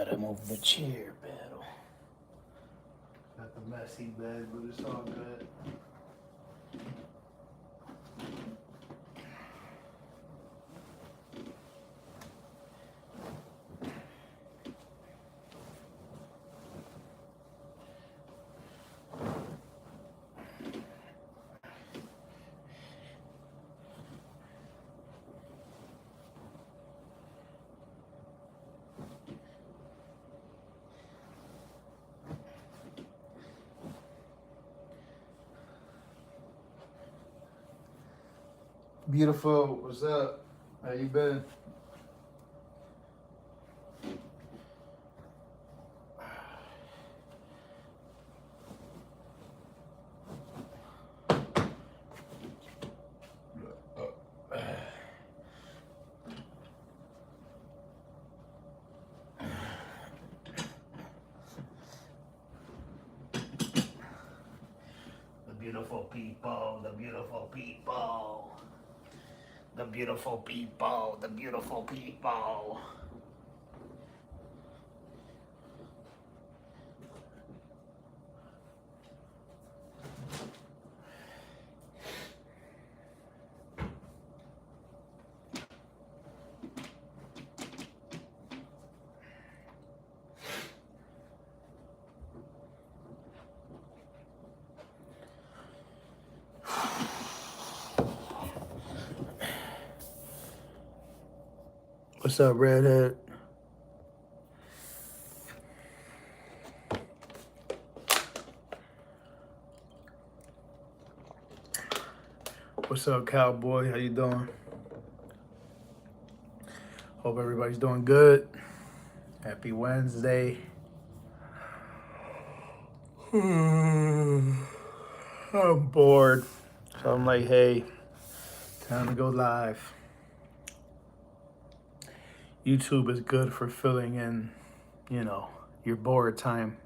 gotta move the chair, battle. Got the messy bed, but it's all good. Beautiful, what's up? How you been? The beautiful people, the beautiful people. The beautiful people, the beautiful people. What's up, redhead? What's up, cowboy? How you doing? Hope everybody's doing good. Happy Wednesday. I'm bored. So I'm like, hey, time to go live. YouTube is good for filling in, your bored time.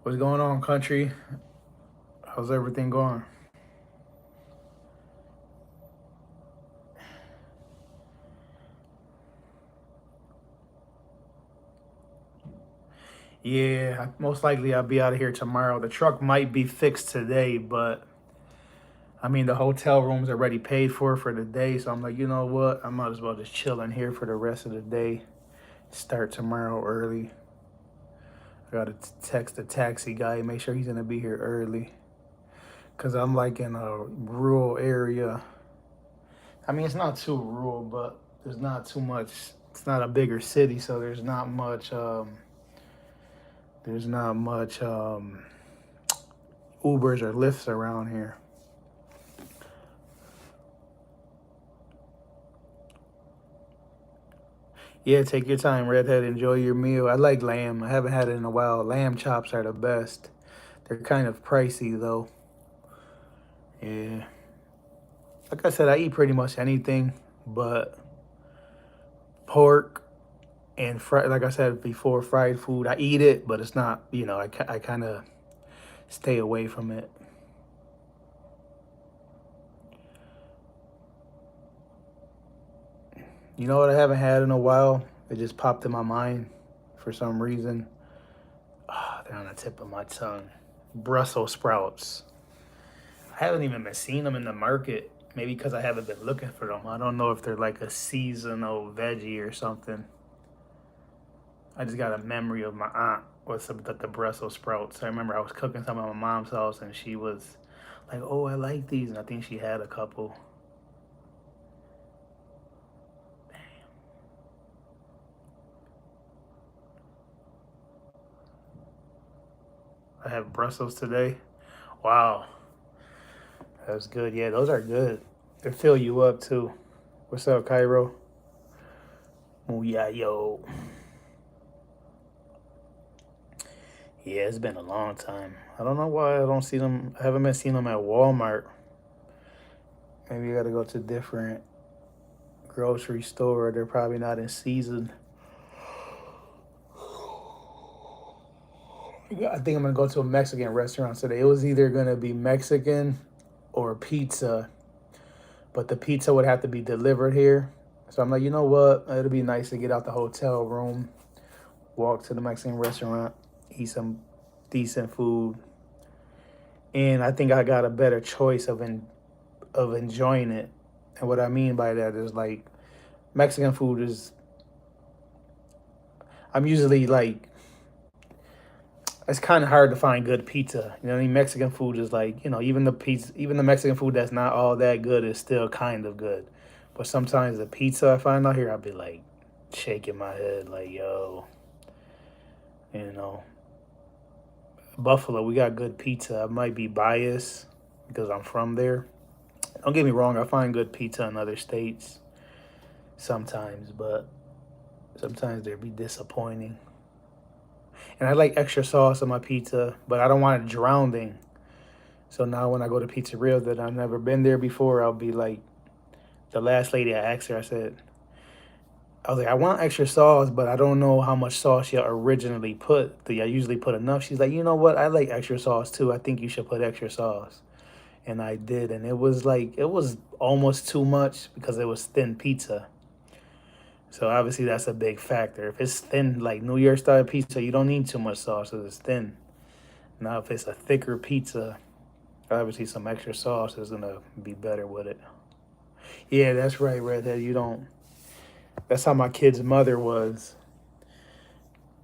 What's going on, country? How's everything going? Yeah, most likely I'll be out of here tomorrow. The truck might be fixed today, but I mean, the hotel room's already paid for the day. So I'm like, you know what? I might as well just chill in here for the rest of the day. Start tomorrow early. I gotta text the taxi guy, make sure he's gonna be here early. Cause I'm like in a rural area. I mean, it's not too rural, but there's not too much. It's not a bigger city, so there's not much. Ubers or Lyfts around here. Yeah, take your time, redhead. Enjoy your meal. I like lamb. I haven't had it in a while. Lamb chops are the best. They're kind of pricey though. Yeah. Like I said, I eat pretty much anything, but pork and like I said before, fried food. I eat it, but it's not. I kind of stay away from it. You know what I haven't had in a while? It just popped in my mind for some reason. They're on the tip of my tongue. Brussels sprouts. I haven't even been seeing them in the market. Maybe because I haven't been looking for them. I don't know if they're like a seasonal veggie or something. I just got a memory of my aunt with the Brussels sprouts. I remember I was cooking some at my mom's house and she was like, oh, I like these. And I think she had a couple. I have Brussels today. Wow. That's good. Yeah, those are good. They fill you up too. What's up, Cairo? Oh, yeah, yo. Yeah, it's been a long time. I don't know why I don't see them. I haven't been seeing them at Walmart. Maybe you gotta go to a different grocery store. They're probably not in season. I think I'm gonna go to a Mexican restaurant today. It was either gonna be Mexican or pizza, but the pizza would have to be delivered here. So I'm like, you know what? It'll be nice to get out the hotel room, walk to the Mexican restaurant, eat some decent food, and I think I got a better choice of enjoying it. And what I mean by that is like Mexican food is. I'm usually like it's kind of hard to find good pizza. You know what I mean? Mexican food is like, even the pizza, even the Mexican food that's not all that good is still kind of good. But sometimes the pizza I find out here, I'll be like shaking my head, like, yo, you know, Buffalo, we got good pizza. I might be biased because I'm from there. Don't get me wrong, I find good pizza in other states sometimes, but sometimes they'd be disappointing. And I like extra sauce on my pizza, but I don't want it drowning. So now when I go to pizzerias that I've never been there before, I'll be like, the last lady I asked her, I was like, I want extra sauce, but I don't know how much sauce you originally put. Do you usually put enough? She's like, you know what? I like extra sauce too. I think you should put extra sauce. And I did. And it was almost too much because it was thin pizza. So obviously that's a big factor. If it's thin, like New York style pizza, you don't need too much sauce because it's thin. Now, if it's a thicker pizza, obviously some extra sauce is gonna be better with it. Yeah, that's right, Redhead. You don't. That's how my kid's mother was.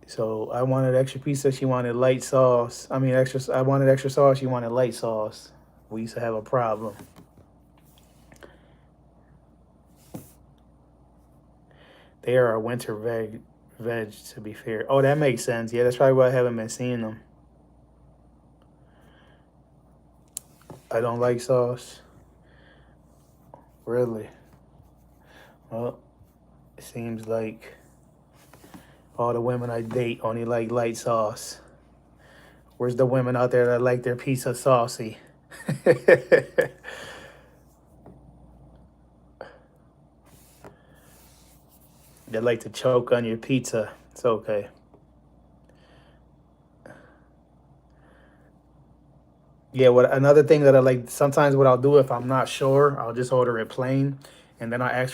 So I wanted extra pizza. She wanted light sauce. I mean, extra. I wanted extra sauce. She wanted light sauce. We used to have a problem. They are a winter veg. To be fair. Oh, that makes sense. Yeah, that's probably why I haven't been seeing them. I don't like sauce. Really. Well, it seems like all the women I date only like light sauce. Where's the women out there that like their pizza saucy? They like to choke on your pizza. It's okay. Yeah, what another thing that I like sometimes what I'll do if I'm not sure, I'll just order it plain and then I'll ask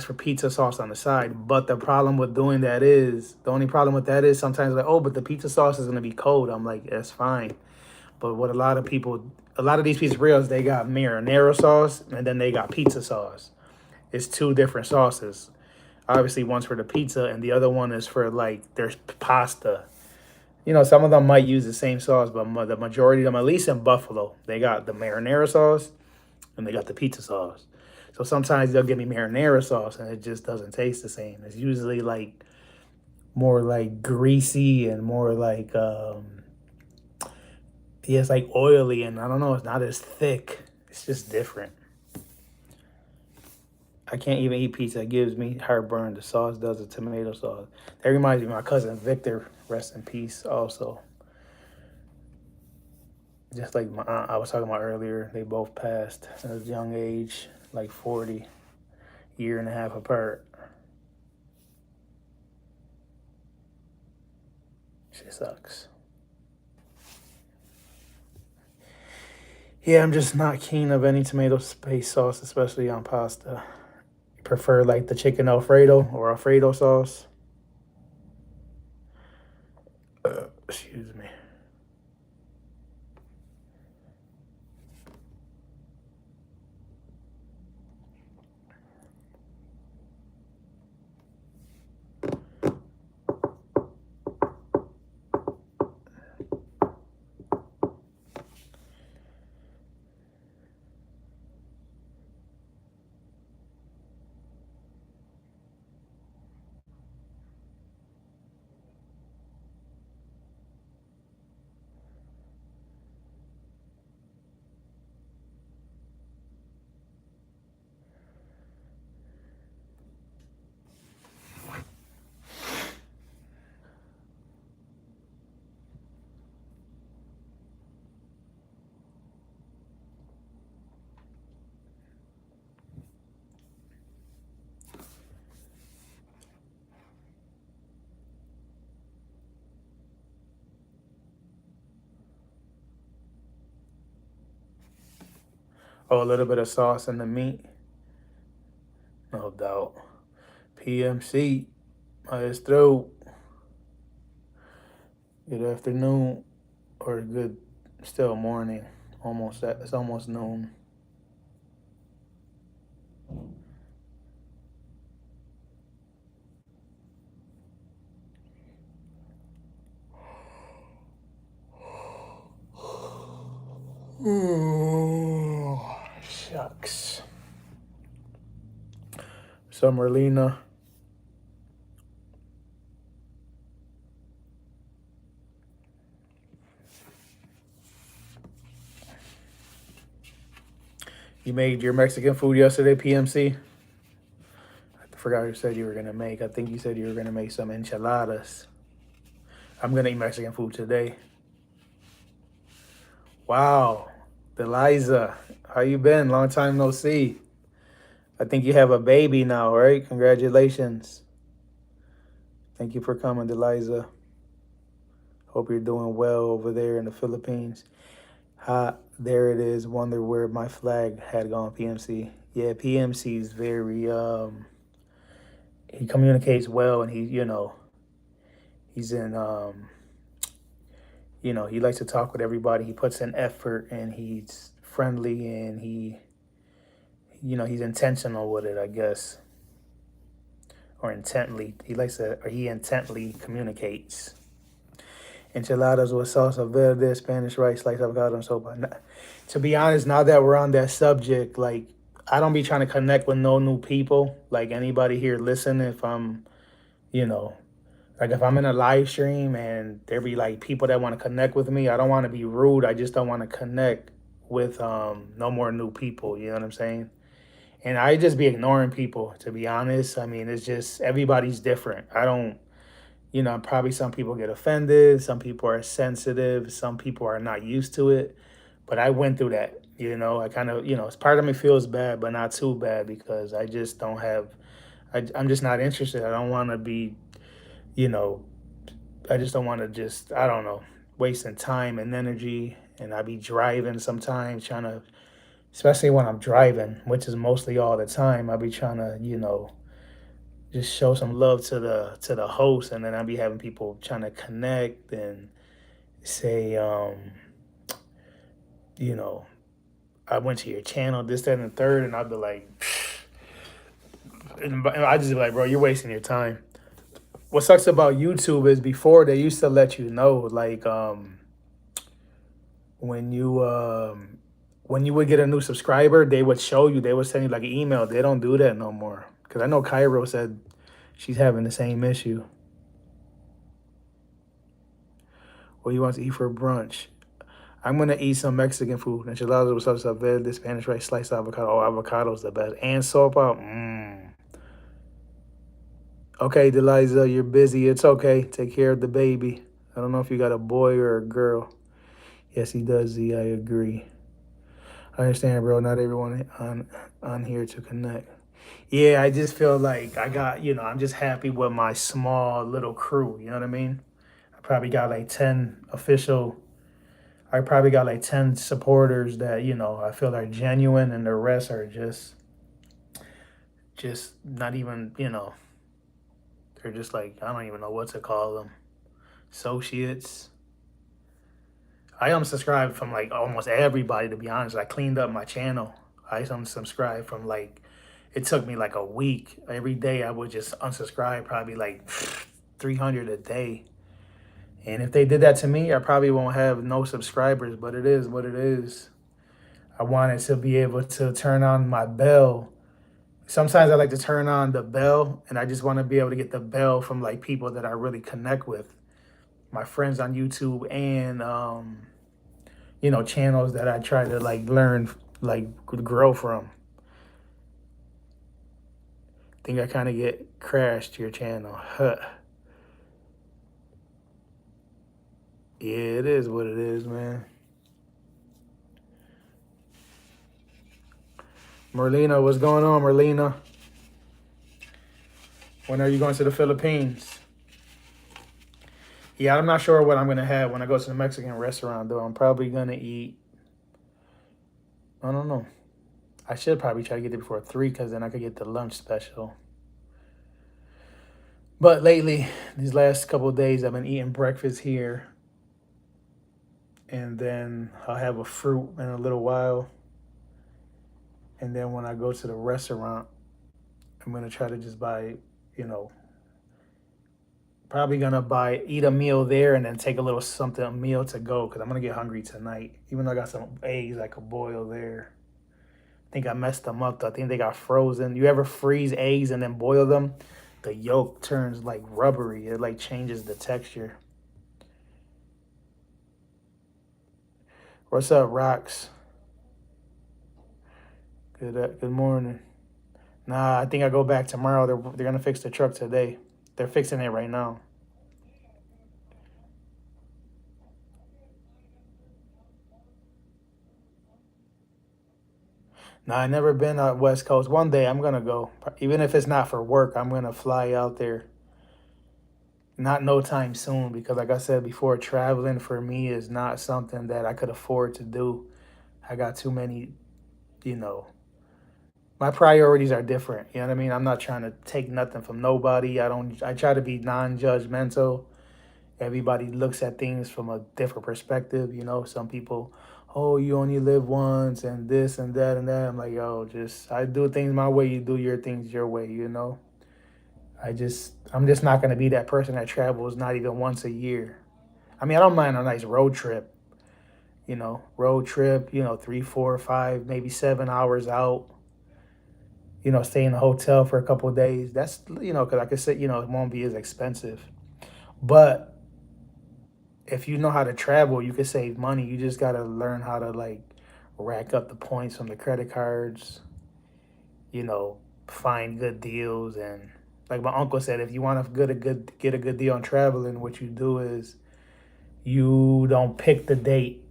for pizza sauce on the side. But the only problem with that is sometimes like, oh, but the pizza sauce is gonna be cold. I'm like, that's fine. But what a lot of these pizzerias, they got marinara sauce and then they got pizza sauce. It's two different sauces. Obviously, one's for the pizza and the other one is for like there's pasta. Some of them might use the same sauce, but the majority of them, at least in Buffalo, they got the marinara sauce and they got the pizza sauce. So sometimes they'll give me marinara sauce and it just doesn't taste the same. It's usually like more like greasy and more like yeah, it's like oily and I don't know, it's not as thick. It's just different. I can't even eat pizza. It gives me heartburn. The sauce does the tomato sauce. That reminds me of my cousin Victor, rest in peace, also. Just like my aunt I was talking about earlier, they both passed at a young age, like 40, year and a half apart. Shit sucks. Yeah, I'm just not keen of any tomato paste sauce, especially on pasta. Prefer like the chicken Alfredo or Alfredo sauce. Excuse me. Oh, a little bit of sauce in the meat. No doubt. PMC, Maestro. Good afternoon, or good, still morning. It's almost noon. Oh, shucks. So Merlina. You made your Mexican food yesterday, PMC? I forgot you said you were gonna make. I think you said you were gonna make some enchiladas. I'm gonna eat Mexican food today. Wow. Deliza, how you been? Long time no see. I think you have a baby now, right? Congratulations. Thank you for coming, Deliza. Hope you're doing well over there in the Philippines. There it is. Wonder where my flag had gone, PMC. Yeah, PMC is very he communicates well, and he's in he likes to talk with everybody. He puts in effort, and he's friendly, and he's intentional with it, I guess. Or intently. He intently communicates. Enchiladas with salsa verde, Spanish rice, sliced avocado, and sopa. To be honest, now that we're on that subject, like, I don't be trying to connect with no new people. Like, anybody here listen, if I'm, you know, like if I'm in a live stream and there be like people that want to connect with me, I don't want to be rude. I just don't want to connect with no more new people. You know what I'm saying? And I just be ignoring people, to be honest. I mean, it's just everybody's different. I don't, probably some people get offended, some people are sensitive, some people are not used to it. But I went through that. I kind of, it's part of me feels bad, but not too bad because I just don't have, I'm just not interested. I don't want to be, you know, I just don't want to just, I don't know, wasting time and energy. And I be driving sometimes trying to, especially when I'm driving, which is mostly all the time, I be trying to, just show some love to the host, and then I be having people trying to connect and say, I went to your channel, this, that, and the third, and I'd be like, and I just be like, bro, you're wasting your time. What sucks about YouTube is before they used to let you know, like, when you would get a new subscriber, they would send you like an email. They don't do that no more. Because I know Cairo said she's having the same issue. What do you want to eat for brunch? I'm going to eat some Mexican food. Enchiladas with salsa verde, Spanish rice, sliced avocado. Oh, avocado's the best. And sopa. Okay, Deliza, you're busy. It's okay. Take care of the baby. I don't know if you got a boy or a girl. Yes, he does, Z. I agree. I understand, bro. Not everyone on here to connect. Yeah, I just feel like I got, I'm just happy with my small little crew. You know what I mean? I probably got like 10 supporters that, I feel are genuine, and the rest are just not even, they're just like, I don't even know what to call them. Associates. I unsubscribed from like almost everybody, to be honest. I cleaned up my channel. I unsubscribed from like, it took me like a week. Every day I would just unsubscribe, probably like 300 a day. And if they did that to me, I probably won't have no subscribers, but it is what it is. I wanted to be able to turn on my bell. Sometimes I like to turn on the bell, and I just want to be able to get the bell from like people that I really connect with. My friends on YouTube and, channels that I try to like learn, like grow from. Think I kind of get crashed your channel. Huh. Yeah, it is what it is, man. Merlina, what's going on, Merlina? When are you going to the Philippines? Yeah, I'm not sure what I'm going to have when I go to the Mexican restaurant, though. I'm probably going to eat, I don't know. I should probably try to get there before 3 because then I could get the lunch special. But lately, these last couple of days, I've been eating breakfast here, and then I'll have a fruit in a little while. And then when I go to the restaurant, I'm gonna try to just buy, you know, probably gonna eat a meal there and then take a little something, a meal to go, because I'm gonna get hungry tonight. Even though I got some eggs I could boil there. I think I messed them up though. I think they got frozen. You ever freeze eggs and then boil them? The yolk turns like rubbery. It like changes the texture. What's up, Rocks? Good morning. Nah, I think I go back tomorrow. They're gonna fix the truck today. They're fixing it right now. Nah, I never been out West Coast. One day I'm gonna go, even if it's not for work. I'm gonna fly out there. Not no time soon because, like I said before, traveling for me is not something that I could afford to do. I got too many, you know. My priorities are different. You know what I mean? I'm not trying to take nothing from nobody. I don't. I try to be non-judgmental. Everybody looks at things from a different perspective. You know, some people, oh, you only live once, and this and that and that. I'm like, yo, just I do things my way. You do your things your way. You know. I'm just not gonna be that person that travels not even once a year. I mean, I don't mind a nice road trip. Road trip. 3, 4, 5, maybe 7 hours out. Stay in a hotel for a couple of days. That's because like I said, it won't be as expensive. But if you know how to travel, you can save money. You just gotta learn how to like rack up the points from the credit cards. You know, find good deals, and like my uncle said, if you want to get a good deal on traveling, what you do is you don't pick the date.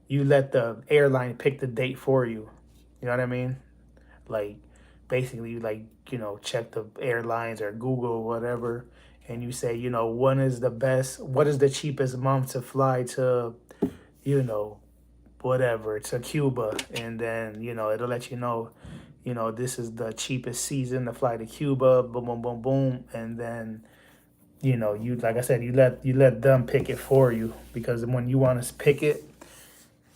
You let the airline pick the date for you. You know what I mean? Like basically like check the airlines or Google or whatever, and you say what is the cheapest month to fly to you know whatever to Cuba, and then it'll let this is the cheapest season to fly to Cuba, boom boom boom boom, and then you like I said, you let them pick it for you, because when you want to pick it,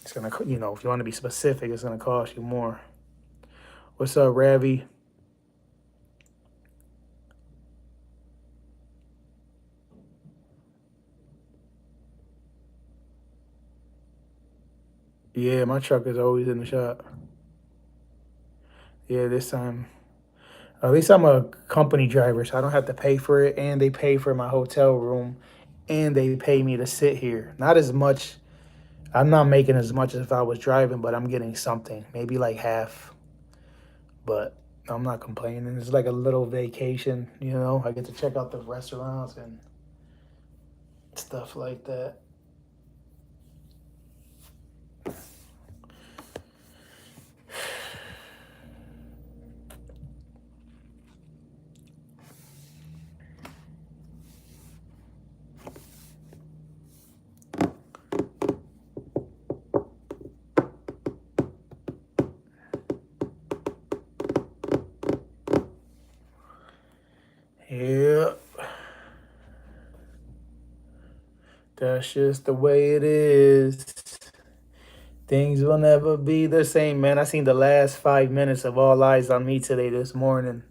it's gonna if you want to be specific, it's gonna cost you more. What's up, Ravi? Yeah, my truck is always in the shop. Yeah, this time. At least I'm a company driver, so I don't have to pay for it, and they pay for my hotel room, and they pay me to sit here. Not as much. I'm not making as much as if I was driving, but I'm getting something, maybe like half. But I'm not complaining. It's like a little vacation, I get to check out the restaurants and stuff like that. Yeah, that's just the way it is. Things will never be the same, man. I seen the last 5 minutes of All Eyes on Me today this morning.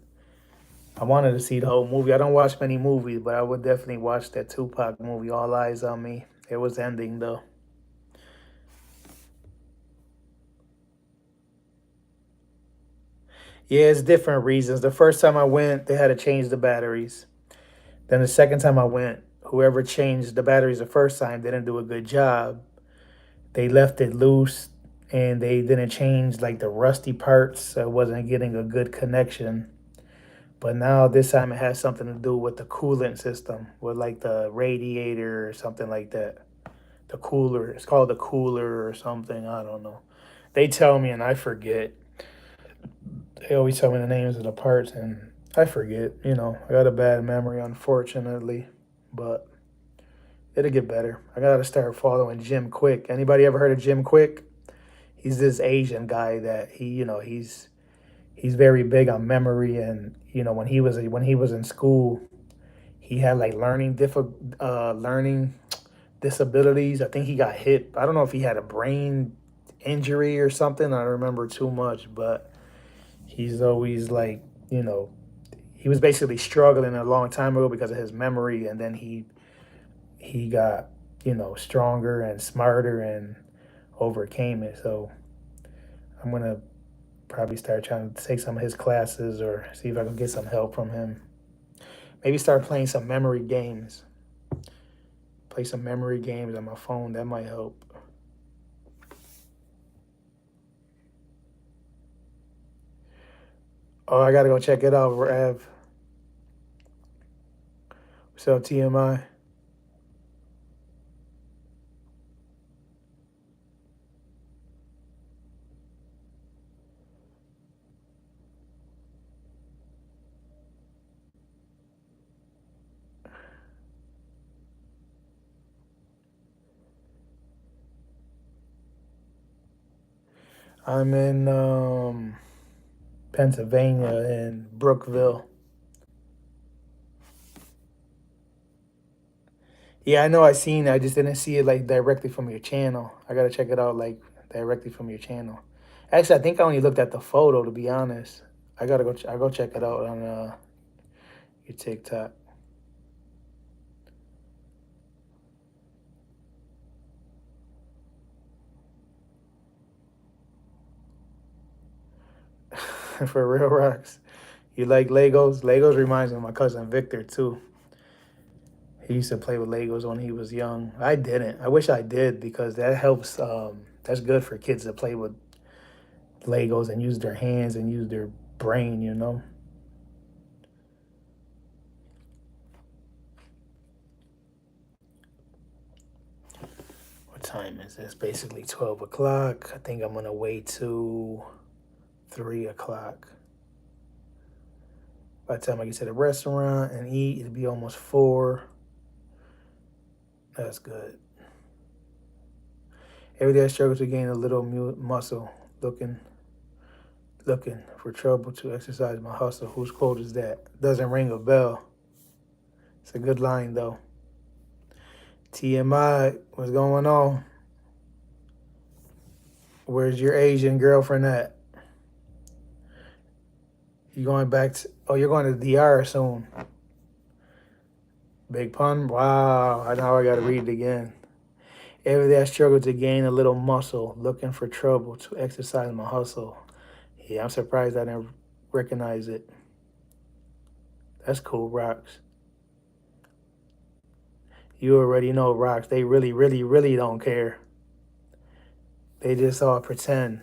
I wanted to see the whole movie. I don't watch many movies, but I would definitely watch that Tupac movie, All Eyes on Me. It was ending though. Yeah, it's different reasons. The first time I went, they had to change the batteries. Then the second time I went, whoever changed the batteries the first time didn't do a good job. They left it loose, and they didn't change like the rusty parts, so it wasn't getting a good connection. But now this time it has something to do with the coolant system, with like the radiator or something like that. The cooler. It's called the cooler or something. I don't know. They tell me and I forget. They always tell me the names of the parts and I forget. I got a bad memory, unfortunately. But it'll get better. I gotta start following Jim Quick. Anybody ever heard of Jim Quick? he's this Asian guy that he's very big on memory, and when he was in school, he had like learning disabilities. I think he got hit. I don't know if he had a brain injury or something. I don't remember too much, but he's always like, you know, he was basically struggling a long time ago because of his memory, and then he got, stronger and smarter and overcame it. So I'm gonna probably start trying to take some of his classes or see if I can get some help from him. Maybe start playing some memory games. Play some memory games on my phone. That might help. Oh, I gotta go check it out, Rav. What's up, TMI? I'm in Pennsylvania in Brookville. Yeah, I know I seen it. I just didn't see it like directly from your channel. I gotta check it out like directly from your channel. Actually, I think I only looked at the photo to be honest. I gotta go. I go check it out on your TikTok. For real, rocks. You like Legos? Legos reminds me of my cousin Victor too. He used to play with Legos when he was young. I didn't. I wish I did because that helps. That's good for kids to play with Legos and use their hands and use their brain. What time is this? Basically 12 o'clock. I think I'm gonna wait till 3 o'clock. By the time I get to the restaurant and eat, it'll be almost 4. That's good. Every day I struggle to gain a little muscle, looking for trouble to exercise my hustle. Whose quote is that? Doesn't ring a bell. It's a good line though. TMI, what's going on? Where's your Asian girlfriend at? You going back to? Oh, you're going to the DR soon. Big pun. Wow. I know I got to read it again. Every day I struggle to gain a little muscle, looking for trouble to exercise my hustle. Yeah, I'm surprised I didn't recognize it. That's cool, Rocks. You already know, Rocks. They really, really, really don't care. They just all pretend.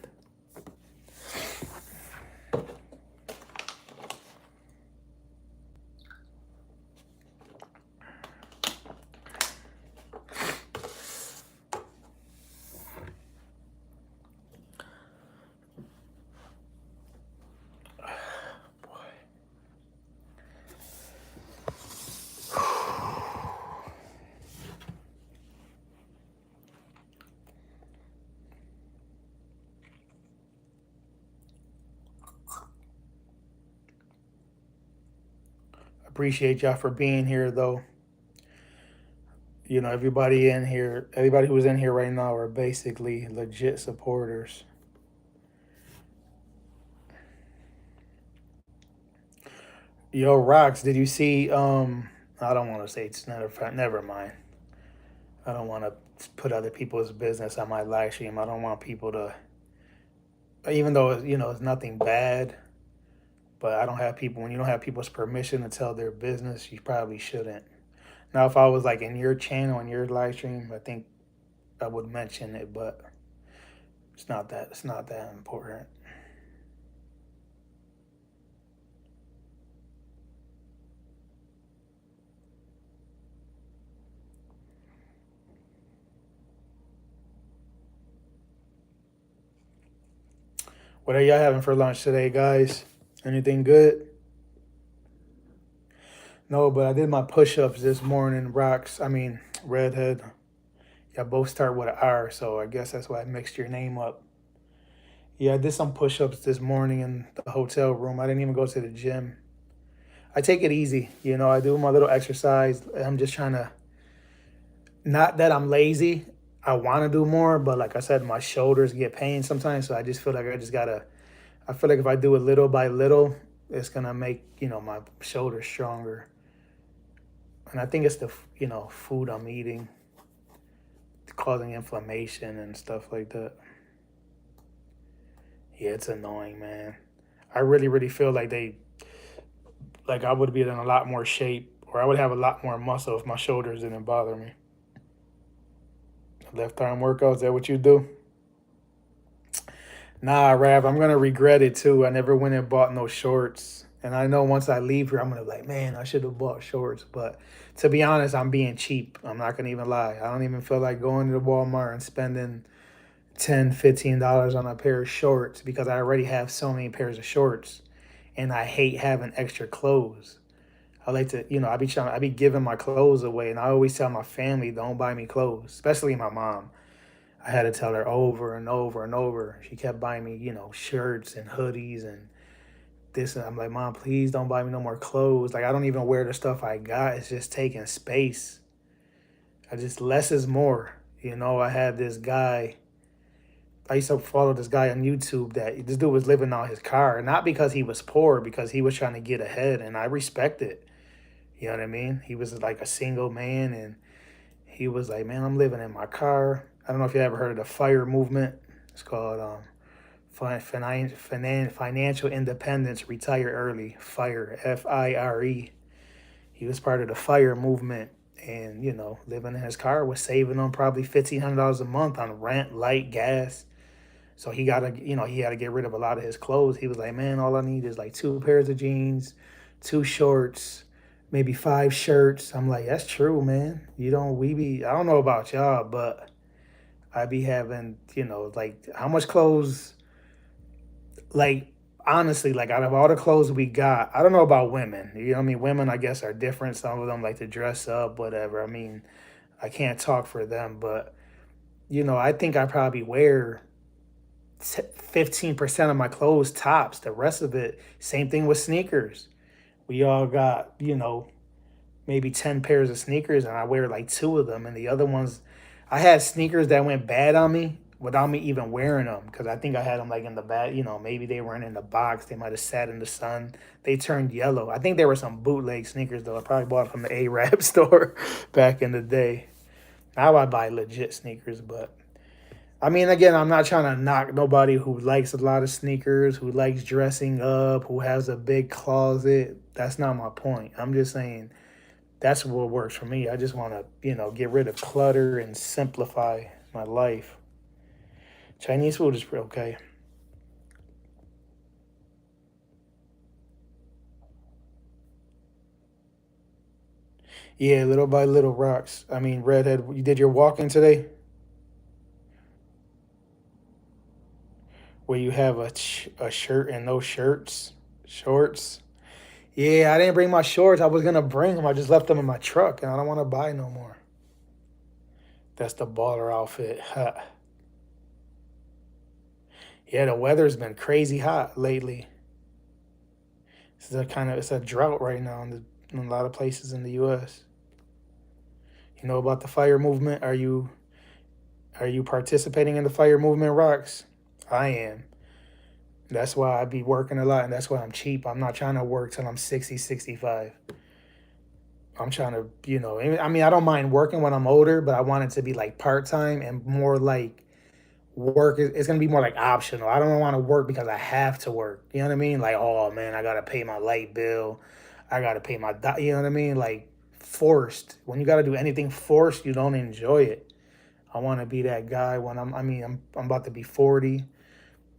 Appreciate y'all for being here, though. Everybody who's in here right now are basically legit supporters. Yo, Rocks, did you see? I don't want to say it's never mind. I don't want to put other people's business on my live stream. I don't want people to, even though it's nothing bad, but I don't have people. When you don't have people's permission to tell their business, you probably shouldn't. Now, if I was like in your channel and your live stream, I think I would mention it, but it's not that important. What are y'all having for lunch today, guys? Anything good? No, but I did my push-ups this morning. Rocks, I mean Redhead. Y'all both start with an R, so I guess that's why I mixed your name up. Yeah, I did some push-ups this morning in the hotel room. I didn't even go to the gym. I take it easy, you know. I do my little exercise. I'm just trying to, not that I'm lazy. I want to do more, but like I said, my shoulders get pain sometimes, so I just feel like I just gotta. I feel like if I do it little by little, it's gonna make my shoulders stronger. And I think it's the food I'm eating causing inflammation and stuff like that. Yeah, it's annoying, man. I really, really feel like I would be in a lot more shape, or I would have a lot more muscle if my shoulders didn't bother me. Left arm workout, is that what you do? Nah, Rav, I'm gonna regret it too. I never went and bought no shorts. And I know once I leave here, I'm gonna be like, man, I should have bought shorts. But to be honest, I'm being cheap. I'm not gonna even lie. I don't even feel like going to the Walmart and spending $10, $15 on a pair of shorts because I already have so many pairs of shorts. And I hate having extra clothes. I like to, I be giving my clothes away, and I always tell my family, don't buy me clothes, especially my mom. I had to tell her over and over and over. She kept buying me, shirts and hoodies and this. And I'm like, Mom, please don't buy me no more clothes. Like, I don't even wear the stuff I got. It's just taking space. Less is more. I had this guy. I used to follow this guy on YouTube that this dude was living out his car, not because he was poor, because he was trying to get ahead. And I respect it. You know what I mean? He was like a single man, and he was like, man, I'm living in my car. I don't know if you ever heard of the FIRE movement. It's called Financial Independence, Retire Early, FIRE, FIRE. He was part of the FIRE movement, and, living in his car was saving him probably $1,500 a month on rent, light, gas. So he had to get rid of a lot of his clothes. He was like, man, all I need is like two pairs of jeans, two shorts, maybe five shirts. I'm like, that's true, man. I don't know about y'all, but I be having, like how much clothes, like honestly, like out of all the clothes we got, I don't know about women. You know what I mean? Women, I guess, are different. Some of them like to dress up, whatever. I mean, I can't talk for them, but, I think I probably wear 15% of my clothes tops. The rest of it, same thing with sneakers. We all got, maybe 10 pairs of sneakers, and I wear like two of them. And the other ones, I had sneakers that went bad on me without me even wearing them because I think I had them like in the back. Maybe they weren't in the box. They might have sat in the sun. They turned yellow. I think there were some bootleg sneakers, though. I probably bought from the Arab store back in the day. Now I buy legit sneakers, but I mean, again, I'm not trying to knock nobody who likes a lot of sneakers, who likes dressing up, who has a big closet. That's not my point. I'm just saying that's what works for me. I just want to, get rid of clutter and simplify my life. Chinese food is pretty okay. Yeah, little by little rocks. I mean, Redhead, you did your walking today where you have a shirt and no shorts. Yeah, I didn't bring my shorts. I was gonna bring them. I just left them in my truck, and I don't want to buy no more. That's the baller outfit. Ha. Yeah, the weather's been crazy hot lately. It's a drought right now in a lot of places in the U.S. You know about the fire movement? Are you participating in the fire movement, Rocks? I am. That's why I be working a lot, and that's why I'm cheap. I'm not trying to work till I'm 60, 65. I'm trying to, I mean, I don't mind working when I'm older, but I want it to be like part time and more like work. It's gonna be more like optional. I don't want to work because I have to work. You know what I mean? Like, oh man, I gotta pay my light bill. I gotta pay my, you know what I mean? Like forced. When you gotta do anything forced, you don't enjoy it. I want to be that guy when I'm about to be 40.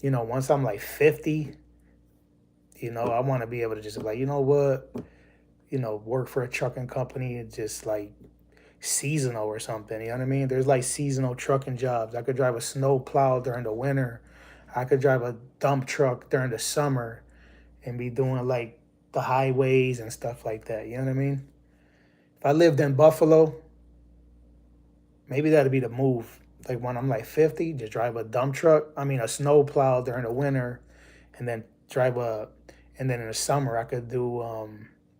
Once I'm like 50, I want to be able to just be like, you know what? Work for a trucking company and just like seasonal or something. You know what I mean? There's like seasonal trucking jobs. I could drive a snow plow during the winter. I could drive a dump truck during the summer and be doing like the highways and stuff like that. You know what I mean? If I lived in Buffalo, maybe that'd be the move. Like when I'm like 50, just drive a dump truck. I mean, a snow plow during the winter, and then drive a, and then in the summer I could do,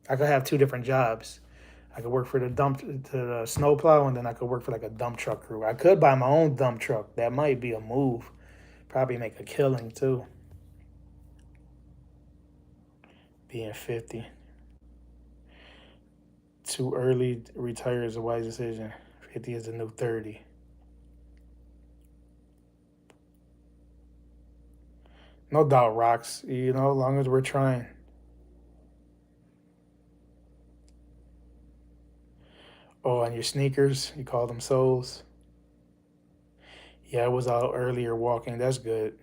I could have two different jobs. I could work for the snow plow, and then I could work for like a dump truck crew. I could buy my own dump truck. That might be a move. Probably make a killing too. Being 50, too early to retire is a wise decision. 50 is the new 30. No doubt, rocks. You know, as long as we're trying. Oh, and your sneakers, you call them soles. Yeah, I was out earlier walking. That's good.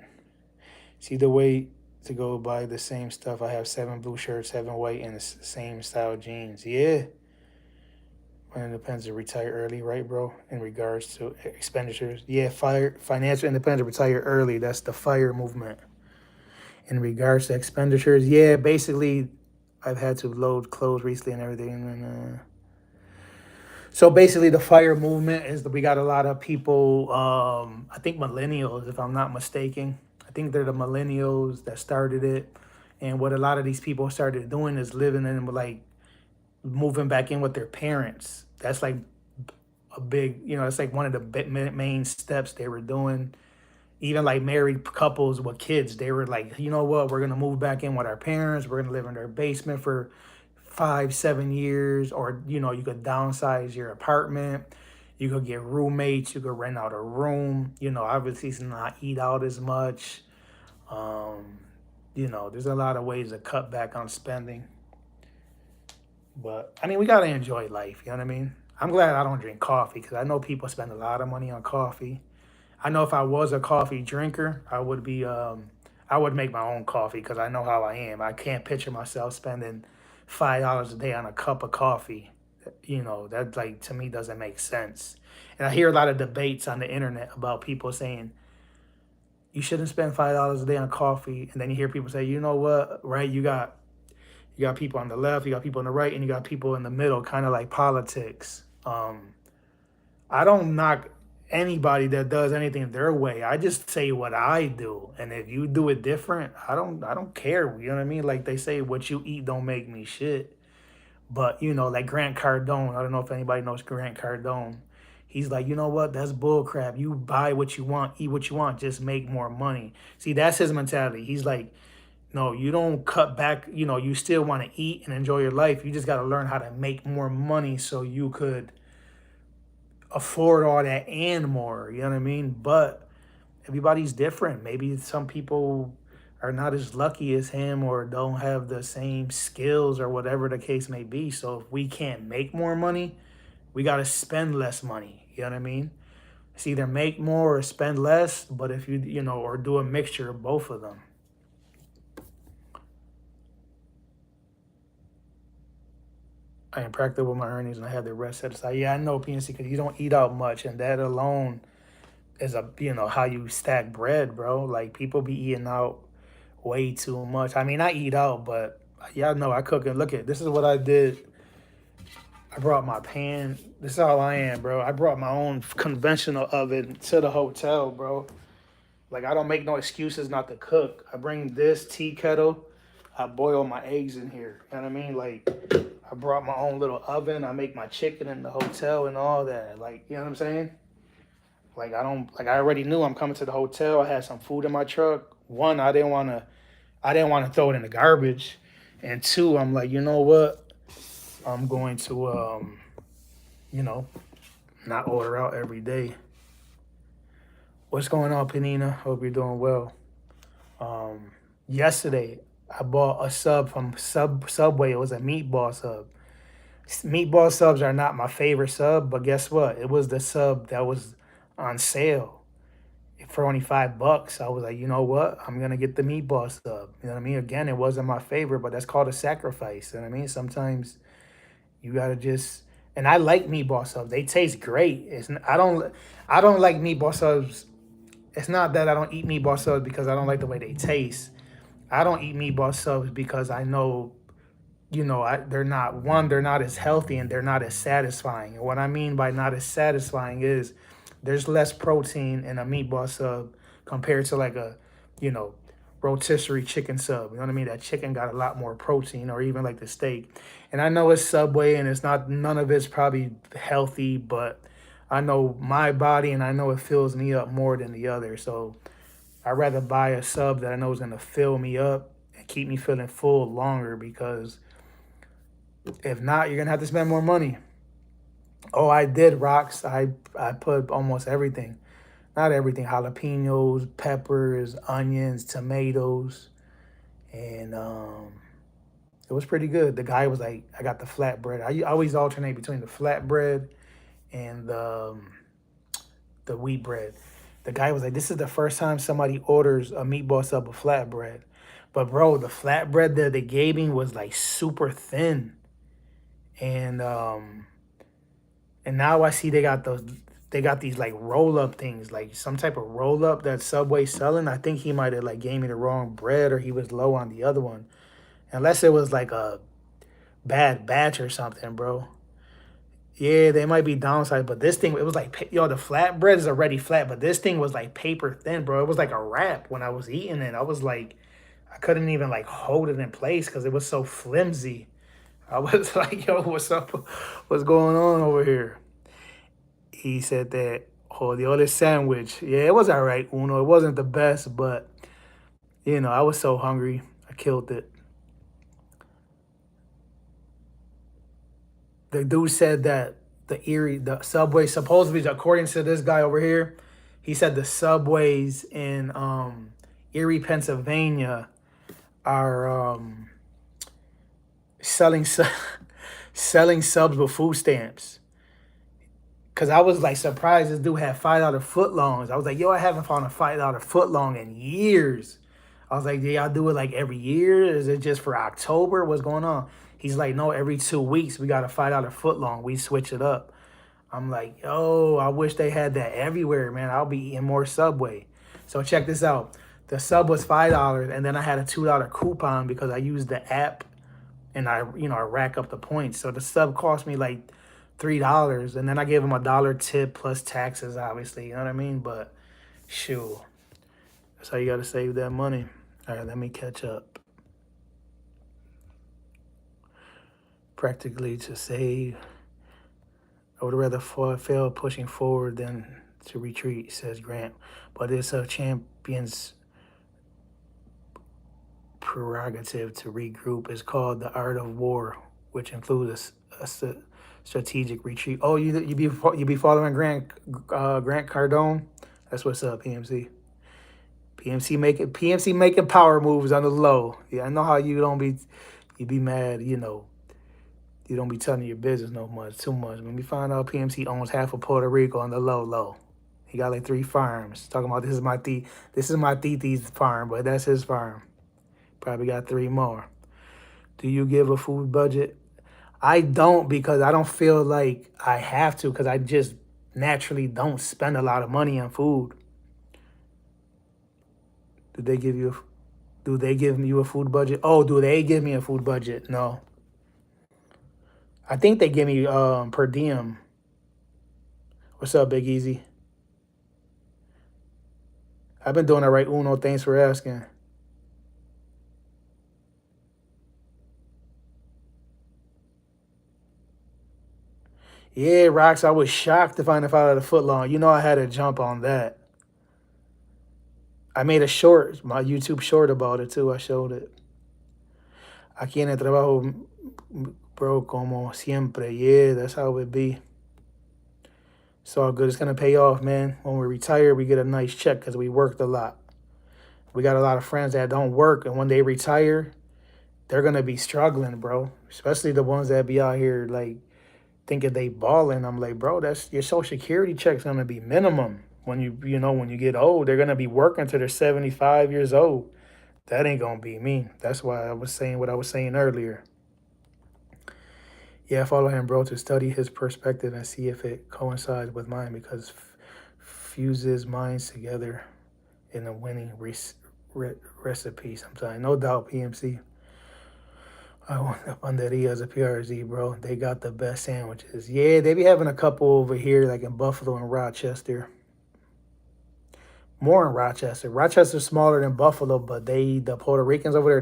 See the way to go buy the same stuff. I have 7 blue shirts, 7 white, and the same style jeans. Yeah, when it depends to retire early, right, bro? In regards to expenditures. Yeah, financial independence, retire early. That's the fire movement. In regards to expenditures, yeah, basically, I've had to load clothes recently and everything. And, so basically, the fire movement is that we got a lot of people. I think millennials, if I'm not mistaken. I think they're the millennials that started it. And what a lot of these people started doing is living in like moving back in with their parents. That's like a big, it's like one of the main steps they were doing. Even like married couples with kids, they were like, you know what, we're gonna move back in with our parents. We're gonna live in their basement for 5, 7 years, or you could downsize your apartment. You could get roommates. You could rent out a room. Obviously, it's not eat out as much. Um, there's a lot of ways to cut back on spending. But I mean, we gotta enjoy life. You know what I mean? I'm glad I don't drink coffee because I know people spend a lot of money on coffee. I know if I was a coffee drinker, I would be. I would make my own coffee because I know how I am. I can't picture myself spending $5 a day on a cup of coffee. That like to me doesn't make sense. And I hear a lot of debates on the internet about people saying you shouldn't spend $5 a day on coffee, and then you hear people say, you know what, right? You got people on the left, you got people on the right, and you got people in the middle, kind of like politics. I don't knock anybody that does anything their way. I just say what I do, and if you do it different, I don't care. You know what I mean? Like they say, what you eat don't make me shit. But like Grant Cardone, I don't know if anybody knows Grant Cardone. He's like, you know what? That's bull crap. You buy what you want, eat what you want, just make more money. See, that's his mentality. He's like, no, you don't cut back. You still want to eat and enjoy your life. You just got to learn how to make more money so you could afford all that and more. You know what I mean? But everybody's different. Maybe some people are not as lucky as him or don't have the same skills or whatever the case may be. So if we can't make more money, we got to spend less money. You know what I mean? It's either make more or spend less, but if or do a mixture of both of them. I am practical with my earnings and I have the rest set aside. Yeah, I know, PNC, because you don't eat out much, and that alone is how you stack bread, bro. Like people be eating out way too much. I mean, I eat out, but y'all know I cook. And look this is what I did. I brought my pan. This is how I am, bro. I brought my own conventional oven to the hotel, bro. Like I don't make no excuses not to cook. I bring this tea kettle. I boil my eggs in here. You know what I mean? Like I brought my own little oven. I make my chicken in the hotel and all that. Like, you know what I'm saying? Like I already knew I'm coming to the hotel. I had some food in my truck. One, I didn't want to throw it in the garbage. And two, I'm like, you know what? I'm going to you know, not order out every day. What's going on, Panina? Hope you're doing well. Yesterday I bought a sub from Subway. It was a meatball sub. Meatball subs are not my favorite sub, but guess what? It was the sub that was on sale for only $5. I was like, you know what? I'm gonna get the meatball sub. You know what I mean? Again, it wasn't my favorite, but that's called a sacrifice. You know what I mean? Sometimes you gotta just. And I like meatball subs. They taste great. I don't like meatball subs. It's not that I don't eat meatball subs because I don't like the way they taste. I don't eat meatball subs because I know they're not as healthy and they're not as satisfying. And what I mean by not as satisfying is There's less protein in a meatball sub compared to like a, you know, rotisserie chicken sub. You know what I mean? That chicken got a lot more protein, or even like the steak. And I know it's Subway and it's not, none of it's probably healthy, but I know my body and I know it fills me up more than the other. So I'd rather buy a sub that I know is gonna fill me up and keep me feeling full longer, because if not, you're gonna have to spend more money. Oh, I did rocks. I put almost everything. Not everything. Jalapenos, peppers, onions, tomatoes, and it was pretty good. The guy was like, "I got the flatbread." I always alternate between the flatbread and the wheat bread. The guy was like, "This is the first time somebody orders a meatball sub with flatbread." But bro, the flatbread that they gave me was like super thin, and now I see they got these like roll up things, like some type of roll up that Subway selling. I think he might have like gave me the wrong bread, or he was low on the other one. Unless it was like a bad batch or something, bro. Yeah, they might be downside, but this thing, it was like, yo, the flatbread is already flat, but this thing was like paper thin, bro. It was like a wrap when I was eating it. I was like, I couldn't even like hold it in place because it was so flimsy. I was like, yo, what's up? What's going on over here? He said that, oh, the other sandwich. Yeah, it was all right, Uno. It wasn't the best, but, you know, I was so hungry. I killed it. The dude said that the subway, supposedly, according to this guy over here, he said the subways in Erie, Pennsylvania are selling selling subs with food stamps. Cause I was like surprised this dude had $5 footlongs. I was like, yo, I haven't found a $5 footlong in years. I was like, do y'all do it like every year? Is it just for October? What's going on? He's like, no, every 2 weeks we got a $5 footlong. We switch it up. I'm like, yo, I wish they had that everywhere, man. I'll be eating more Subway. So check this out. The sub was $5, and then I had a $2 coupon because I used the app, and I rack up the points. So the sub cost me like $3, and then I gave him $1 tip plus taxes, obviously. You know what I mean? But shoot, that's how you got to save that money. All right, let me catch up. Practically to save. I would rather fail pushing forward than to retreat, says Grant. But it's a champion's prerogative to regroup. It's called the art of war, which includes a strategic retreat. Oh, you be following Grant Cardone? That's what's up, PMC. PMC making power moves on the low. Yeah, I know how you be mad, you don't be telling your business too much. When we find out PMC owns half of Puerto Rico on the low. He got like 3 farms. Talking about this is my titi's farm, but that's his farm. Probably got 3 more. Do you give a food budget? I don't, because I don't feel like I have to, because I just naturally don't spend a lot of money on food. Do they give you a food budget? Oh, do they give me a food budget? No. I think they give me per diem. What's up, Big Easy? I've been doing all right, Uno. Thanks for asking. Yeah, Rox, I was shocked to find $5 footlong. You know I had to jump on that. I made a short, my YouTube short about it too. I showed it. Aquí en el trabajo, bro, como siempre. Yeah, that's how it be. It's all good. It's going to pay off, man. When we retire, we get a nice check because we worked a lot. We got a lot of friends that don't work, and when they retire, they're going to be struggling, bro. Especially the ones that be out here, like, thinking they balling. I'm like, bro, that's your Social Security check's going to be minimum. When when you get old, they're going to be working till they're 75 years old. That ain't going to be me. That's why I was saying what I was saying earlier. Yeah, follow him, bro, to study his perspective and see if it coincides with mine, because fuses minds together in a winning recipe sometimes. No doubt, PMC. I went up under the as a PRZ, bro. They got the best sandwiches. Yeah, they be having a couple over here, like in Buffalo and Rochester. More in Rochester. Rochester's smaller than Buffalo, but the Puerto Ricans over there,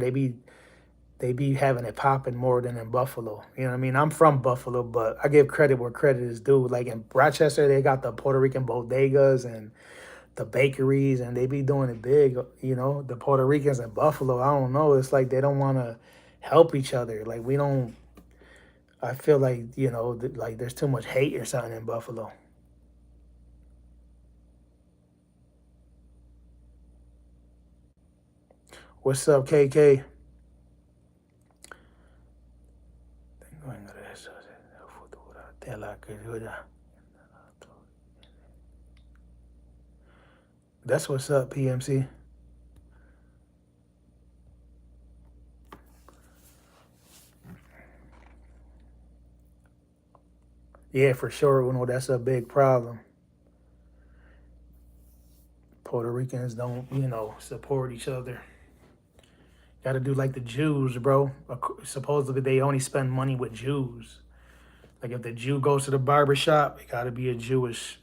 they be having it popping more than in Buffalo. You know what I mean? I'm from Buffalo, but I give credit where credit is due. Like in Rochester, they got the Puerto Rican bodegas and the bakeries, and they be doing it big. You know, the Puerto Ricans in Buffalo, I don't know. It's like they don't want to help each other. Like we don't. I feel like like there's too much hate or something in Buffalo. What's up, KK? That's what's up, PMC. Yeah, for sure. That's a big problem. Puerto Ricans don't, support each other. Got to do like the Jews, bro. Supposedly they only spend money with Jews. Like if the Jew goes to the barber shop, it got to be a Jewish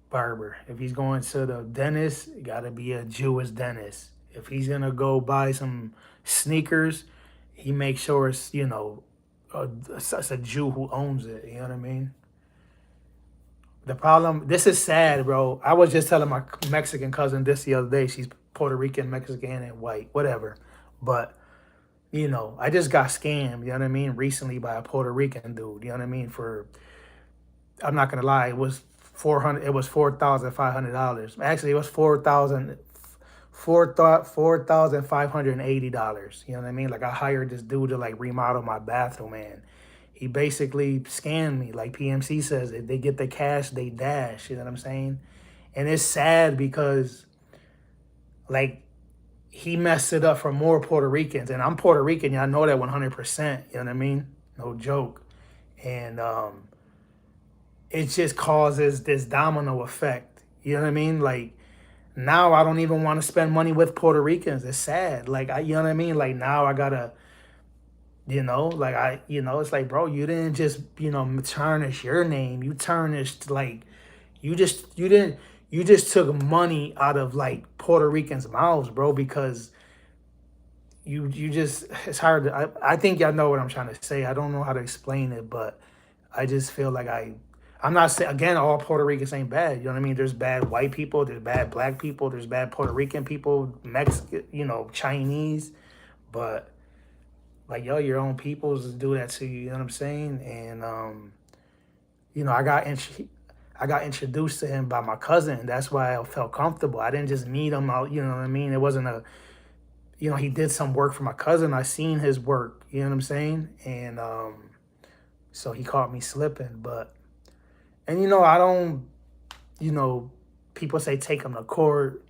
barber. If he's going to the dentist, it got to be a Jewish dentist. If he's gonna go buy some sneakers, he makes sure it's it's a Jew who owns it. You know what I mean? The problem. This is sad, bro. I was just telling my Mexican cousin this the other day. She's Puerto Rican, Mexican, and white, whatever. But I just got scammed. You know what I mean? Recently by a Puerto Rican dude. You know what I mean? I'm not gonna lie. It was 400. It was $4,500. Actually, it was $4,580. You know what I mean? Like I hired this dude to like remodel my bathroom, and he basically scammed me. Like PMC says, if they get the cash, they dash. You know what I'm saying? And it's sad because like he messed it up for more Puerto Ricans, and I'm Puerto Rican. Y'all know that 100%. You know what I mean? No joke. And it just causes this domino effect. You know what I mean? Like now I don't even want to spend money with Puerto Ricans. It's sad. Like you know what I mean? Like now I gotta, it's like, bro, you didn't just, tarnish your name. You tarnished like, you didn't, you just took money out of like Puerto Ricans' mouths, bro, because you just, it's hard. I think y'all know what I'm trying to say. I don't know how to explain it, but I just feel like I'm not saying again all Puerto Ricans ain't bad. You know what I mean? There's bad white people, there's bad black people, there's bad Puerto Rican people, Mexican, Chinese, but like your own peoples do that to you. You know what I'm saying? And I got introduced to him by my cousin. That's why I felt comfortable. I didn't just meet him out. You know what I mean? It wasn't he did some work for my cousin. I seen his work. You know what I'm saying? And so he caught me slipping, but. And I don't, people say take him to court.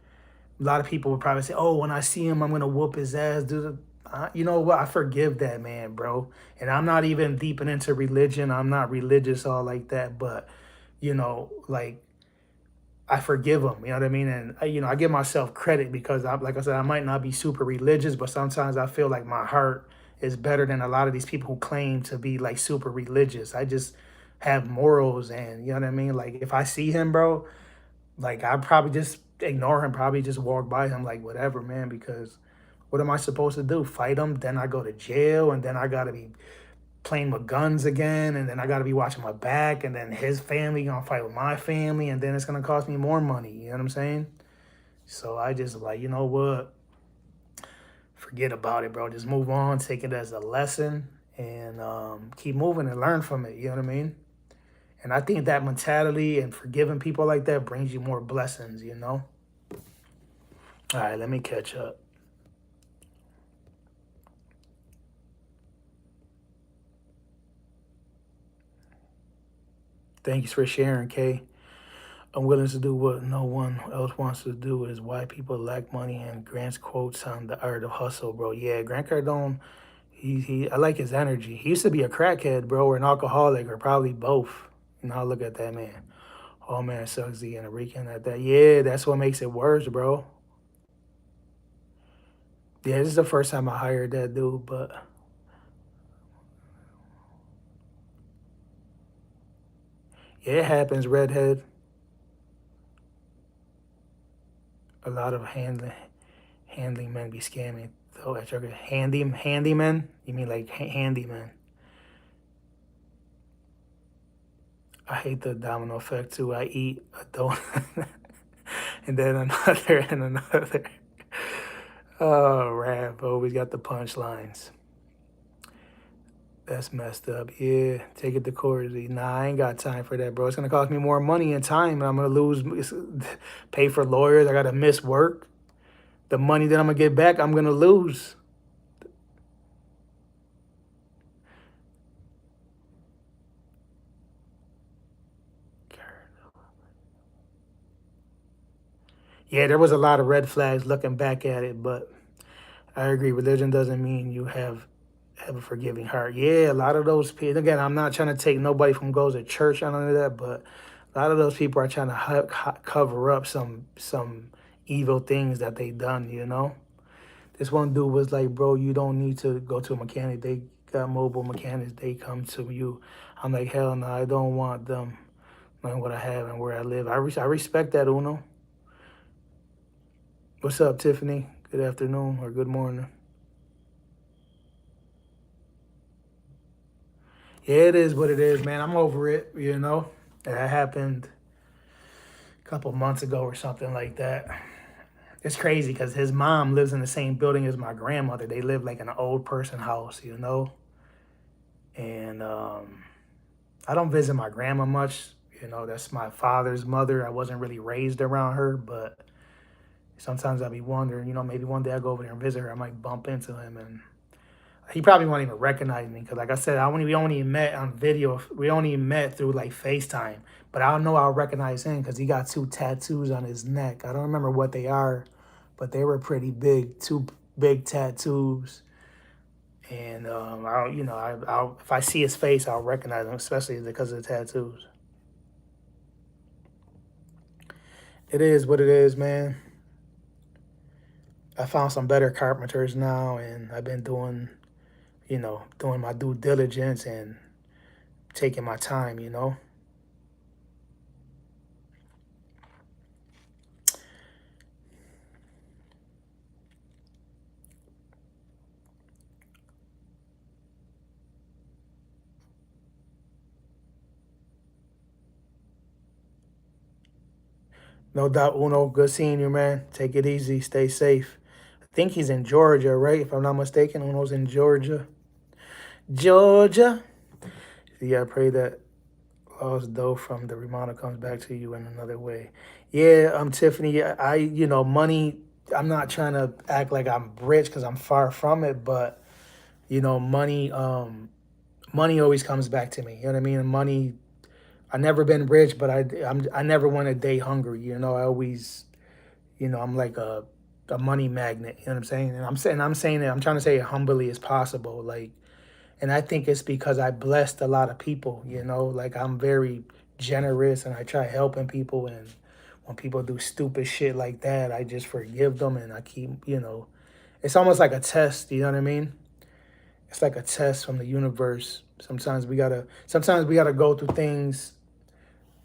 A lot of people would probably say, "Oh, when I see him, I'm gonna whoop his ass." You know what? I forgive that man, bro. And I'm not even deeping into religion. I'm not religious all like that, but like I forgive him. You know what I mean? And I give myself credit because like I said, I might not be super religious, but sometimes I feel like my heart is better than a lot of these people who claim to be like super religious. I just have morals, and you know what I mean? Like if I see him, bro, like I probably just ignore him, probably just walk by him like whatever, man, because what am I supposed to do? Fight him? Then I go to jail, and then I gotta be playing with guns again, and then I gotta be watching my back, and then his family gonna fight with my family, and then it's gonna cost me more money. You know what I'm saying? So I just like, you know what? Forget about it, bro. Just move on, take it as a lesson, and keep moving and learn from it. You know what I mean? And I think that mentality and forgiving people like that brings you more blessings. All right, let me catch up. Thanks for sharing, Kay. I'm willing to do what no one else wants to do is why people lack money and Grant's quotes on the art of hustle, bro. Yeah, Grant Cardone, I like his energy. He used to be a crackhead, bro, or an alcoholic, or probably both. Now look at that man. Oh man, sucks the and a Rican at that. Yeah, that's what makes it worse, bro. Yeah, this is the first time I hired that dude, but Yeah, it happens, redhead. A lot of handling men be scamming. Oh, that's okay. Handyman? You mean like handyman? I hate the domino effect too. I eat a donut and then another and another. Oh, rap always got the punchlines. That's messed up. Yeah, take it to court. Nah, I ain't got time for that, bro. It's gonna cost me more money and time, and I'm gonna pay for lawyers. I gotta miss work. The money that I'm gonna get back, I'm gonna lose. Yeah, there was a lot of red flags looking back at it, but I agree. Religion doesn't mean you have a forgiving heart. Yeah, a lot of those people. Again, I'm not trying to take nobody from goes to church or none of that, but a lot of those people are trying to cover up some evil things that they done. You know, this one dude was like, "Bro, you don't need to go to a mechanic. They got mobile mechanics. They come to you." I'm like, "Hell no, I don't want them knowing what I have and where I live." I respect that, Uno. What's up, Tiffany? Good afternoon or good morning. Yeah, it is what it is, man. I'm over it, you know. That happened a couple months ago or something like that. It's crazy because his mom lives in the same building as my grandmother. They live like in an old person house, you know. And I don't visit my grandma much. You know, that's my father's mother. I wasn't really raised around her, but sometimes I'll be wondering, you know, maybe one day I'll go over there and visit her. I might bump into him and he probably won't even recognize me because, like I said, we only met on video. We only met through like FaceTime. But I don't know I'll recognize him because he got two tattoos on his neck. I don't remember what they are, but they were pretty big, two big tattoos. And I'll if I see his face, I'll recognize him, especially because of the tattoos. It is what it is, man. I found some better carpenters now, and I've been doing my due diligence and taking my time, you know. No doubt, Uno. Good seeing you, man. Take it easy. Stay safe. I think he's in Georgia, right? If I'm not mistaken, Uno's in Georgia. Georgia. Yeah, I pray that lost dough from the remodel comes back to you in another way. Yeah, Tiffany. Money. I'm not trying to act like I'm rich because I'm far from it, but money. Money always comes back to me. You know what I mean? Money. I never been rich, but I never went a day hungry. You know, I always, I'm like a money magnet. You know what I'm saying? And I'm saying that I'm trying to say it humbly as possible. Like, and I think it's because I blessed a lot of people. You know, like I'm very generous and I try helping people. And when people do stupid shit like that, I just forgive them and I keep, it's almost like a test. You know what I mean? It's like a test from the universe. Sometimes we gotta go through things.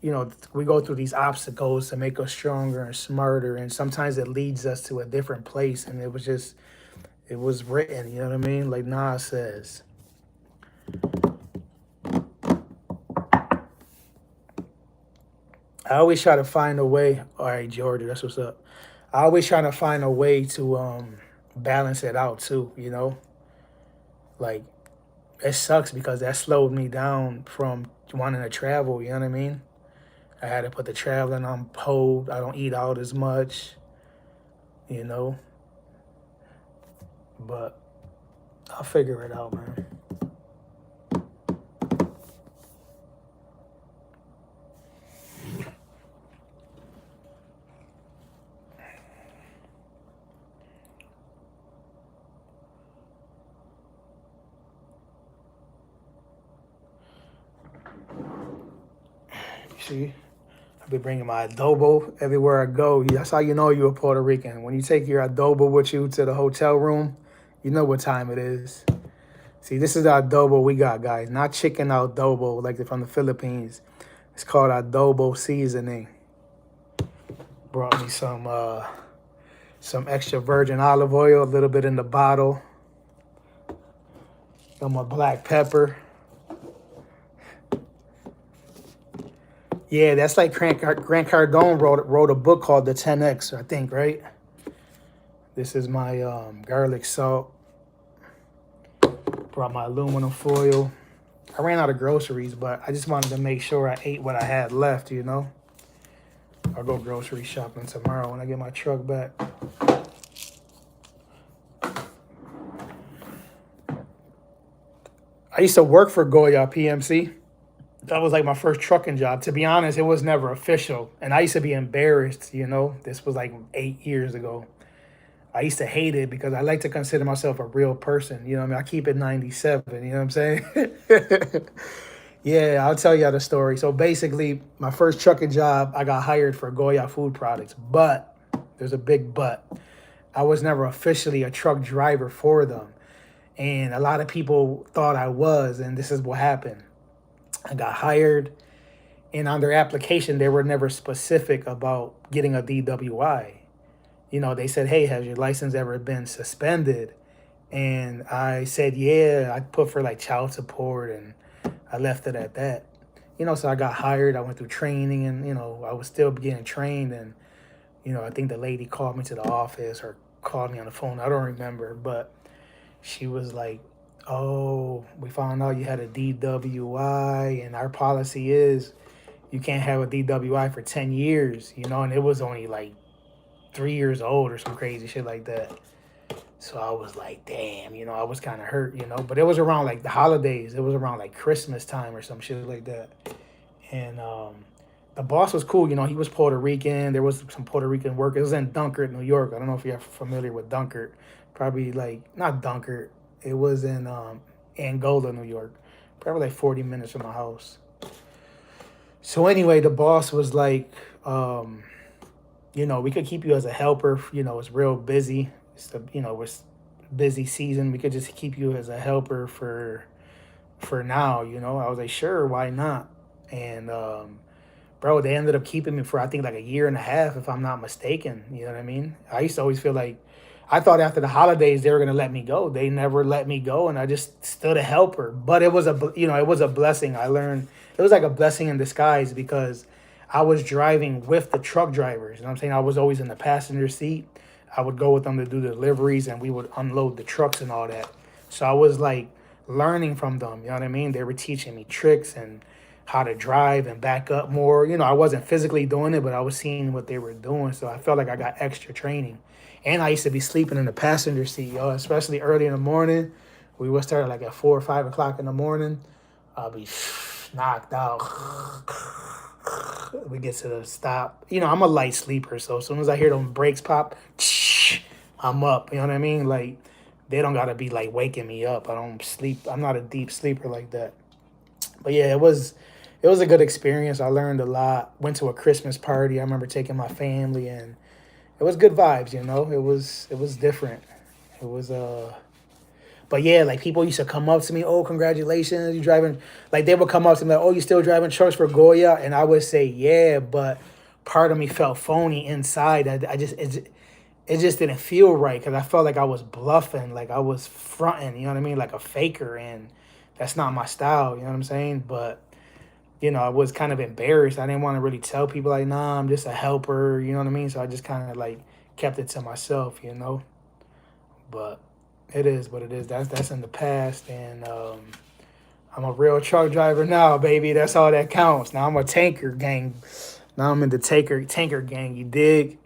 We go through these obstacles to make us stronger and smarter, and sometimes it leads us to a different place. And it was written, you know what I mean? Like Nas says. I always try to find a way. All right, Georgia, that's what's up. I always try to find a way to balance it out too, you know? Like it sucks because that slowed me down from wanting to travel, you know what I mean? I had to put the traveling on hold. I don't eat out as much, you know. But I'll figure it out, man. You see, I'll be bringing my adobo everywhere I go. That's how you know you're a Puerto Rican. When you take your adobo with you to the hotel room, you know what time it is. See, this is the adobo we got, guys. Not chicken adobo like from the Philippines. It's called adobo seasoning. Brought me some extra virgin olive oil, a little bit in the bottle. Got my black pepper. Yeah, that's like Grant Cardone wrote a book called The 10X, I think, right? This is my garlic salt. Brought my aluminum foil. I ran out of groceries, but I just wanted to make sure I ate what I had left, you know? I'll go grocery shopping tomorrow when I get my truck back. I used to work for Goya PMC. That was like my first trucking job. To be honest, it was never official. And I used to be embarrassed, you know? This was like 8 years ago. I used to hate it because I like to consider myself a real person. You know what I mean? I keep it 97, you know what I'm saying? Yeah, I'll tell you the story. So basically, my first trucking job, I got hired for Goya Food Products. But, there's a big but. I was never officially a truck driver for them. And a lot of people thought I was, and this is what happened. I got hired, and on their application, they were never specific about getting a DWI. You know, they said, hey, has your license ever been suspended? And I said, yeah. I put for like child support, and I left it at that. You know, so I got hired. I went through training, and, you know, I was still getting trained. And, you know, I think the lady called me to the office or called me on the phone. I don't remember, but she was like, oh, we found out you had a DWI, and our policy is you can't have a DWI for 10 years, you know, and it was only like 3 years old or some crazy shit like that. So I was like, damn, you know, I was kind of hurt, you know, but it was around like the holidays. It was around like Christmas time or some shit like that. And the boss was cool, you know, he was Puerto Rican. There was some Puerto Rican work. It was in Dunkirk, New York. I don't know if you're familiar with Dunkirk. Probably like, not Dunkirk. It was in Angola, New York. Probably like 40 minutes from my house. So anyway, the boss was like, you know, we could keep you as a helper. You know, it's real busy. It's busy season. We could just keep you as a helper for now, you know. I was like, sure, why not? And bro, they ended up keeping me for I think like a year and a half, if I'm not mistaken. You know what I mean? I used to always feel like I thought after the holidays they were gonna let me go. They never let me go, and I just stood a helper. But it was it was a blessing. I learned it was like a blessing in disguise because I was driving with the truck drivers. You know what I'm saying? I was always in the passenger seat. I would go with them to do the deliveries, and we would unload the trucks and all that. So I was like learning from them. You know what I mean? They were teaching me tricks and how to drive and back up more. You know, I wasn't physically doing it, but I was seeing what they were doing. So I felt like I got extra training. And I used to be sleeping in the passenger seat, yo, especially early in the morning. We would start like at 4 or 5 o'clock in the morning. I'll be knocked out. We get to the stop. You know, I'm a light sleeper, so as soon as I hear them brakes pop, I'm up. You know what I mean? Like, they don't gotta be like waking me up. I don't sleep. I'm not a deep sleeper like that. But yeah, it was a good experience. I learned a lot. Went to a Christmas party. I remember taking my family, and it was good vibes, you know. It was different. It was but yeah, like people used to come up to me, oh, congratulations, you driving, like they would come up to me like, oh, you still driving trucks for Goya? And I would say, yeah, but part of me felt phony inside. It just didn't feel right because I felt like I was bluffing, like I was fronting, you know what I mean, like a faker, and that's not my style, you know what I'm saying? But you know, I was kind of embarrassed. I didn't want to really tell people like, nah, I'm just a helper, you know what I mean? So I just kind of like kept it to myself, you know. But it is what it is. That's in the past, and I'm a real truck driver now, baby. That's all that counts. Now I'm a tanker gang. Now I'm in the tanker gang. You dig?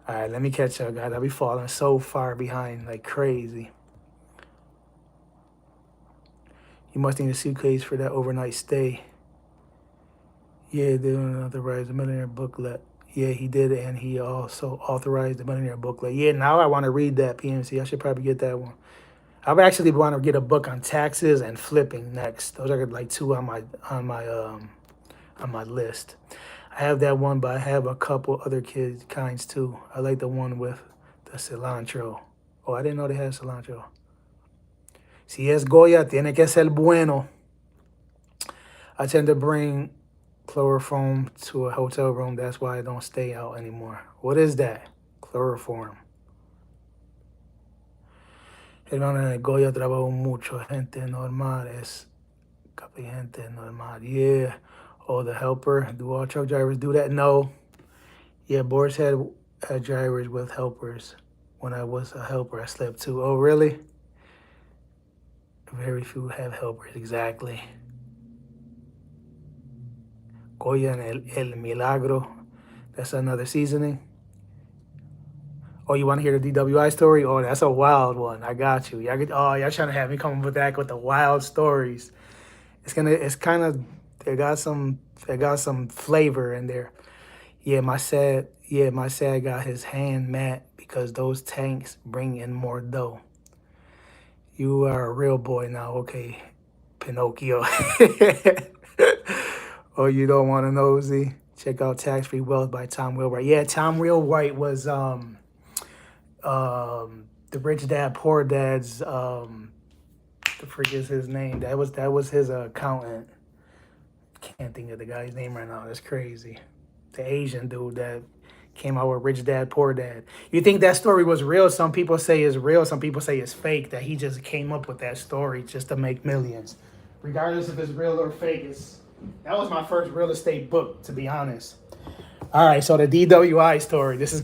All right, let me catch up, guys. I'll be falling so far behind, like crazy. You must need a suitcase for that overnight stay. Yeah, they don't authorize the millionaire booklet. Yeah, he did it, and he also authorized the millionaire booklet. Yeah, now I want to read that, PMC. I should probably get that one. I would actually want to get a book on taxes and flipping next. Those are like two on my list. I have that one, but I have a couple other kinds too. I like the one with the cilantro. Oh, I didn't know they had cilantro. Si es Goya, tiene que ser bueno. I tend to bring chloroform to a hotel room. That's why I don't stay out anymore. What is that? Chloroform. Hermano, en el Goya trabajo mucho. Gente normal es copy gente normal. Yeah. Oh, the helper. Do all truck drivers do that? No. Yeah, Boris had drivers with helpers. When I was a helper, I slept too. Oh, really? Very few have helpers. Exactly. Goya and El Milagro. That's another seasoning. Oh, you want to hear the DWI story? Oh, that's a wild one. I got you. Y'all trying to have me come up with that with the wild stories. It's kind of, it got some flavor in there. My sad got his hand mad because those tanks bring in more dough. You are a real boy now, okay, Pinocchio. Oh, you don't want to know, Z? Check out Tax Free Wealth by Tom Wheelwright. Yeah, Tom Wheelwright was the Rich Dad Poor Dad's the freak is his name. That was his accountant. Can't think of the guy's name right now. That's crazy. The Asian dude that came out with Rich Dad Poor Dad. You think that story was real? Some people say it's real. Some people say it's fake. That he just came up with that story just to make millions. Regardless if it's real or fake, that was my first real estate book, to be honest. All right, so the DWI story. This is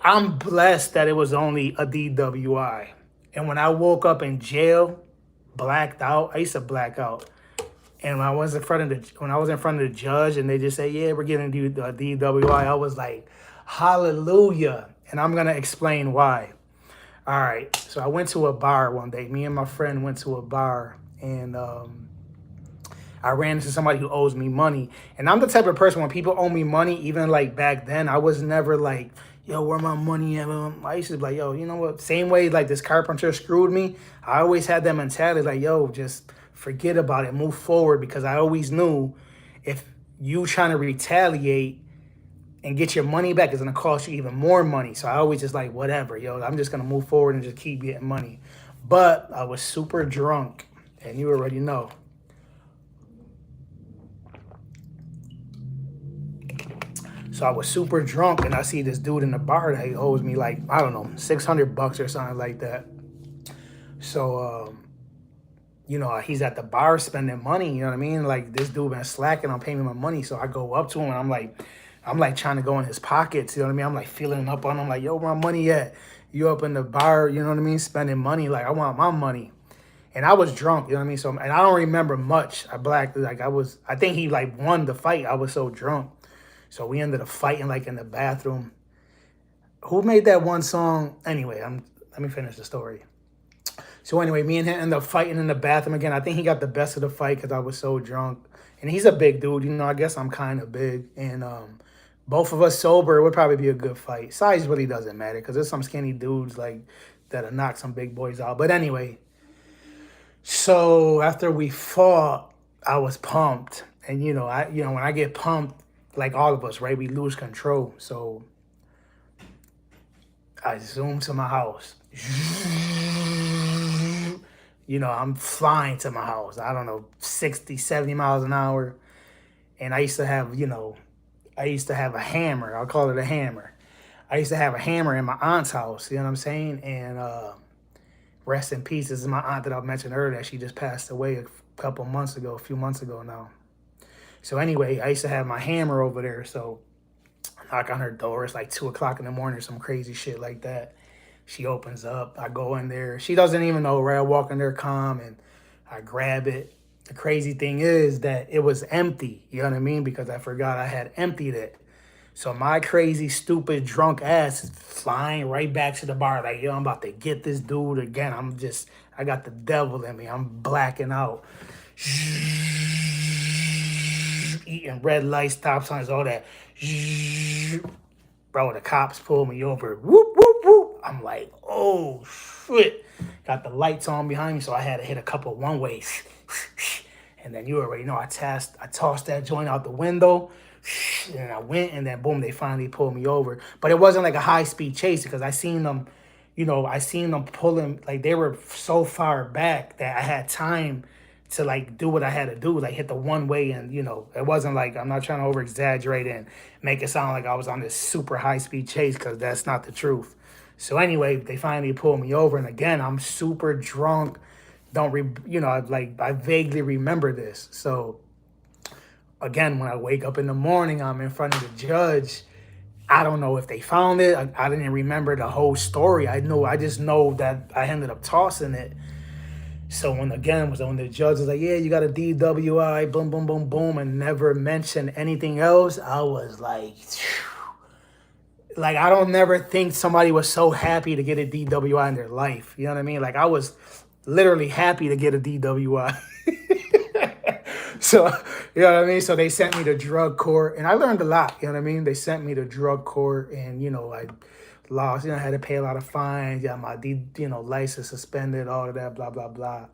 I'm blessed that it was only a DWI. And when I woke up in jail, blacked out, I used to black out. And when I was in front of the judge and they just say, yeah, we're giving you a DWI, I was like, hallelujah. And I'm going to explain why. All right. So I went to a bar one day. Me and my friend went to a bar and I ran into somebody who owes me money. And I'm the type of person when people owe me money, even like back then, I was never like, yo, where my money at? I used to be like, yo, you know what? Same way like this carpenter screwed me. I always had that mentality like, yo, just forget about it, move forward, because I always knew if you trying to retaliate and get your money back is gonna cost you even more money. So I always just like, whatever, yo, I'm just gonna move forward and just keep getting money. But I was super drunk, and you already know. So I was super drunk, and I see this dude in the bar that he owes me like, I don't know, $600 or something like that. So, he's at the bar spending money, you know what I mean? Like, this dude been slacking on paying me my money. So I go up to him, and I'm like trying to go in his pockets, you know what I mean? I'm like feeling up on him, like, yo, where my money at? You up in the bar, you know what I mean? Spending money, like, I want my money. And I was drunk, you know what I mean? So, and I don't remember much. I blacked, like, I think he like won the fight. I was so drunk. So we ended up fighting like in the bathroom. Who made that one song? Anyway, let me finish the story. So anyway, me and him ended up fighting in the bathroom again. I think he got the best of the fight because I was so drunk. And he's a big dude, I guess I'm kind of big. And both of us sober, it would probably be a good fight. Size really doesn't matter because there's some skinny dudes like that'll knock some big boys out. But anyway, so after we fought, I was pumped. And when I get pumped, like all of us, right? We lose control. So I zoom to my house. I'm flying to my house. I don't know, 60, 70 miles an hour. And I used to have a hammer. I'll call it a hammer. I used to have a hammer in my aunt's house. You know what I'm saying? And rest in peace. This is my aunt that I mentioned earlier. She just passed away a few months ago now. So anyway, I used to have my hammer over there. So I knock on her door. It's like 2 o'clock in the morning or some crazy shit like that. She opens up. I go in there. She doesn't even know, right? I walk in there calm and I grab it. The crazy thing is that it was empty. You know what I mean? Because I forgot I had emptied it. So my crazy, stupid, drunk ass is flying right back to the bar. Like, yo, I'm about to get this dude again. I got the devil in me. I'm blacking out. Eating red lights, stop signs, all that. Bro, the cops pulled me over. Whoop, whoop, whoop. I'm like, oh, shit. Got the lights on behind me, so I had to hit a couple one-ways. And then you already know, I tossed that joint out the window. And I went, and then boom, they finally pulled me over. But it wasn't like a high-speed chase because I seen them pulling, like they were so far back that I had time to like do what I had to do, like hit the one way. And, you know, it wasn't like, I'm not trying to over exaggerate and make it sound like I was on this super high speed chase, because that's not the truth. So anyway, they finally pulled me over. And again, I'm super drunk. I vaguely remember this. So again, when I wake up in the morning, I'm in front of the judge. I don't know if they found it. I didn't remember the whole story. I just know that I ended up tossing it. So when the judge was like, yeah, you got a DWI, boom, boom, boom, boom, and never mentioned anything else, I was like, phew. Like, I don't never think somebody was so happy to get a DWI in their life. You know what I mean? Like, I was literally happy to get a DWI. So, you know what I mean? So they sent me to drug court, and I learned a lot. You know what I mean? They sent me to drug court, and, you know, I lost, I had to pay a lot of fines, got my, license suspended, all of that, blah, blah, blah.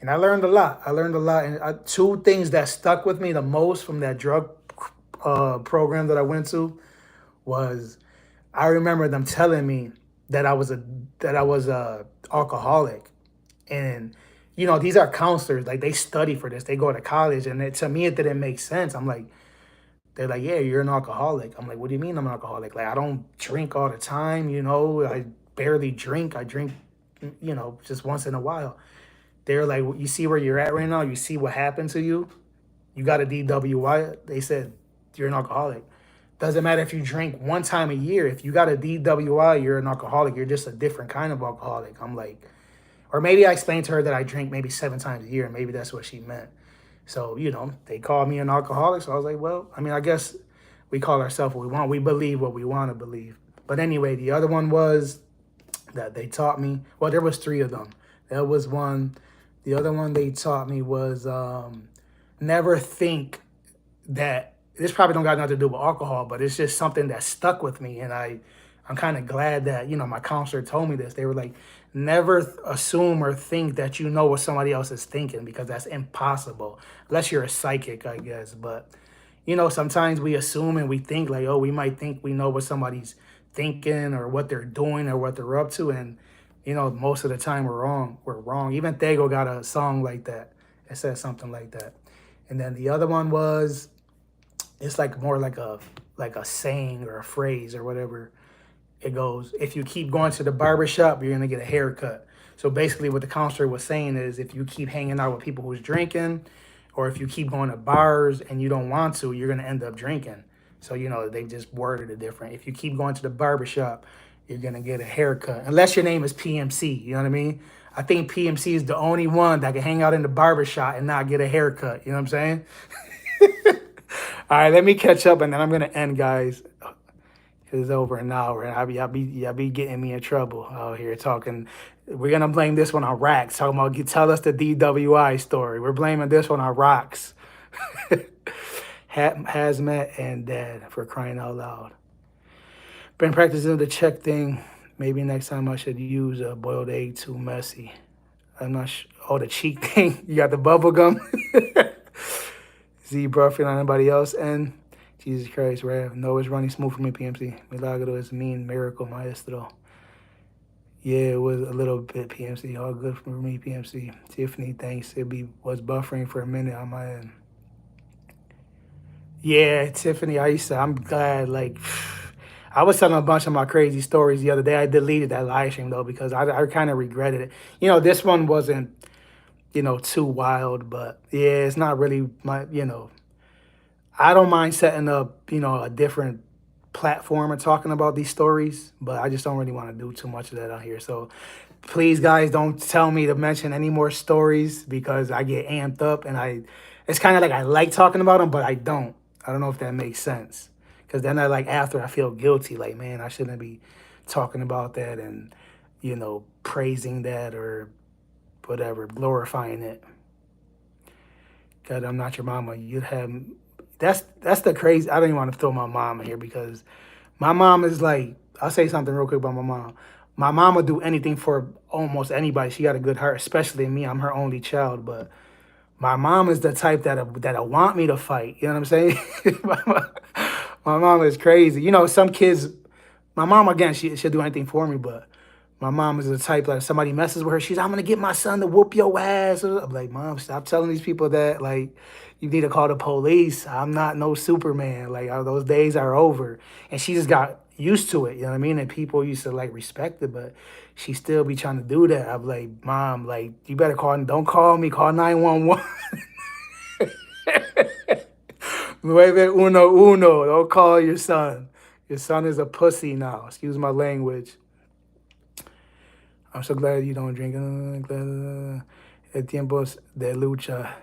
And I learned a lot. And two things that stuck with me the most from that drug program that I went to was, I remember them telling me that I was a alcoholic. And, you know, these are counselors, like they study for this, they go to college, and to me it didn't make sense. I'm like, they're like, yeah, you're an alcoholic. I'm like, what do you mean I'm an alcoholic? Like, I don't drink all the time, you know, I barely drink. I drink, you know, just once in a while. They're like, you see where you're at right now? You see what happened to you? You got a DWI? They said, you're an alcoholic. Doesn't matter if you drink one time a year. If you got a DWI, you're an alcoholic. You're just a different kind of alcoholic. I'm like, or maybe I explained to her that I drink maybe 7 times a year, and maybe that's what she meant. So, you know, they called me an alcoholic. So I was like, well, I mean, I guess we call ourselves what we want. We believe what we want to believe. But anyway, the other one was that they taught me, well, there was 3 of them. That was one. The other one they taught me was never think that, this probably don't got nothing to do with alcohol, but it's just something that stuck with me. And I'm kind of glad that, you know, my counselor told me this. They were like, never assume or think that you know what somebody else is thinking, because that's impossible. Unless you're a psychic, I guess. But, you know, sometimes we assume and we think like, oh, we might think we know what somebody's thinking or what they're doing or what they're up to. And, you know, most of the time we're wrong. We're wrong. Even Thego got a song like that. It says something like that. And then the other one was, it's like more like a saying or a phrase or whatever. It goes, if you keep going to the barber shop, you're going to get a haircut. So basically what the counselor was saying is, if you keep hanging out with people who's drinking, or if you keep going to bars and you don't want to, you're going to end up drinking. So, you know, they just worded it different. If you keep going to the barber shop, you're going to get a haircut. Unless your name is PMC, you know what I mean? I think PMC is the only one that can hang out in the barber shop and not get a haircut. You know what I'm saying? All right, let me catch up, and then I'm going to end, guys. It's over an hour, and y'all be getting me in trouble out here talking. We're gonna blame this one on Racks. Talking about, tell us the DWI story. We're blaming this one on Rocks. Hazmat and Dad, for crying out loud. Been practicing the check thing. Maybe next time I should use a boiled egg too messy. I'm not sure. Oh, the cheek thing. You got the bubble gum. Z for anybody else, and Jesus Christ, Rev. No, it's running smooth for me, PMC. Milagro is mean, miracle, maestro. Yeah, it was a little bit, PMC. All good for me, PMC. Tiffany, thanks. Was buffering for a minute on my end. Yeah, Tiffany, I'm glad, like, I was telling a bunch of my crazy stories the other day. I deleted that live stream, though, because I kind of regretted it. You know, this one wasn't, you know, too wild, but yeah, it's not really my, you know, I don't mind setting up, you know, a different platform and talking about these stories, but I just don't really want to do too much of that out here. So please, guys, don't tell me to mention any more stories, because I get amped up, and it's kind of like I like talking about them, but I don't. I don't know if that makes sense. Because then after I feel guilty, like, man, I shouldn't be talking about that and, you know, praising that or whatever, glorifying it. God, I'm not your mama. That's the crazy. I don't even want to throw my mom in here, because my mom is like, I'll say something real quick about my mom. My mom would do anything for almost anybody. She got a good heart, especially me. I'm her only child, but my mom is the type that want me to fight. You know what I'm saying? My mom is crazy. You know, some kids, my mom, again, she'll do anything for me, but My mom is the type like somebody messes with her, she's I'm gonna get my son to whoop your ass. I'm like, Mom, stop telling these people that. Like, you need to call the police. I'm not no Superman. Like, those days are over. And she just got used to it. You know what I mean? And people used to like respect it, but she still be trying to do that. I'm like, Mom, like you better call. Don't call me. Call 911. Nueve uno uno. Don't call your son. Your son is a pussy now. Excuse my language. I'm so glad you don't drink. El tiempo de lucha.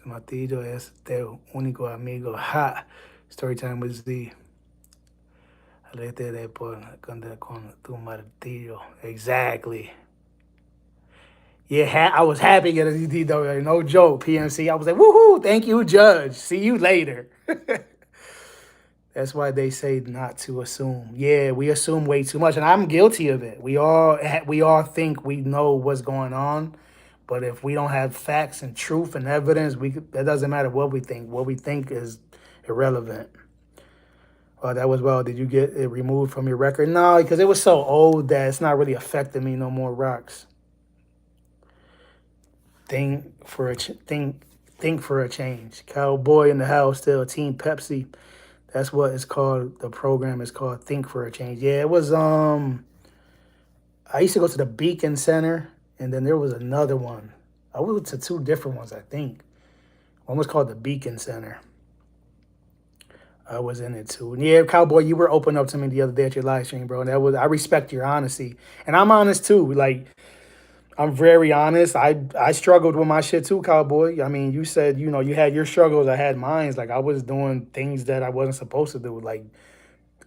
Martillo es tu único amigo. Ha. Story time with Z. Alete de por con tu martillo. Exactly. Yeah, I was happy getting a DW. No joke, PMC. I was like, woohoo, thank you, Judge. See you later. That's why they say not to assume. Yeah, we assume way too much, and I'm guilty of it. We all think we know what's going on, but if we don't have facts and truth and evidence, that doesn't matter what we think. What we think is irrelevant. That was well. Did you get it removed from your record? No, because it was so old that it's not really affecting me no more. Rocks. Think for a change. Cowboy in the house still. Team Pepsi. That's what it's called. The program is called Think for a Change. Yeah, it was I used to go to the Beacon Center, and then there was another one. I went to two different ones, I think. One was called the Beacon Center. I was in it too. And yeah, Cowboy, you were open up to me the other day at your live stream, bro. And I respect your honesty. And I'm honest too. Like, I'm very honest. I struggled with my shit too, Cowboy. I mean, you said, you had your struggles, I had mine. Like, I was doing things that I wasn't supposed to do, like,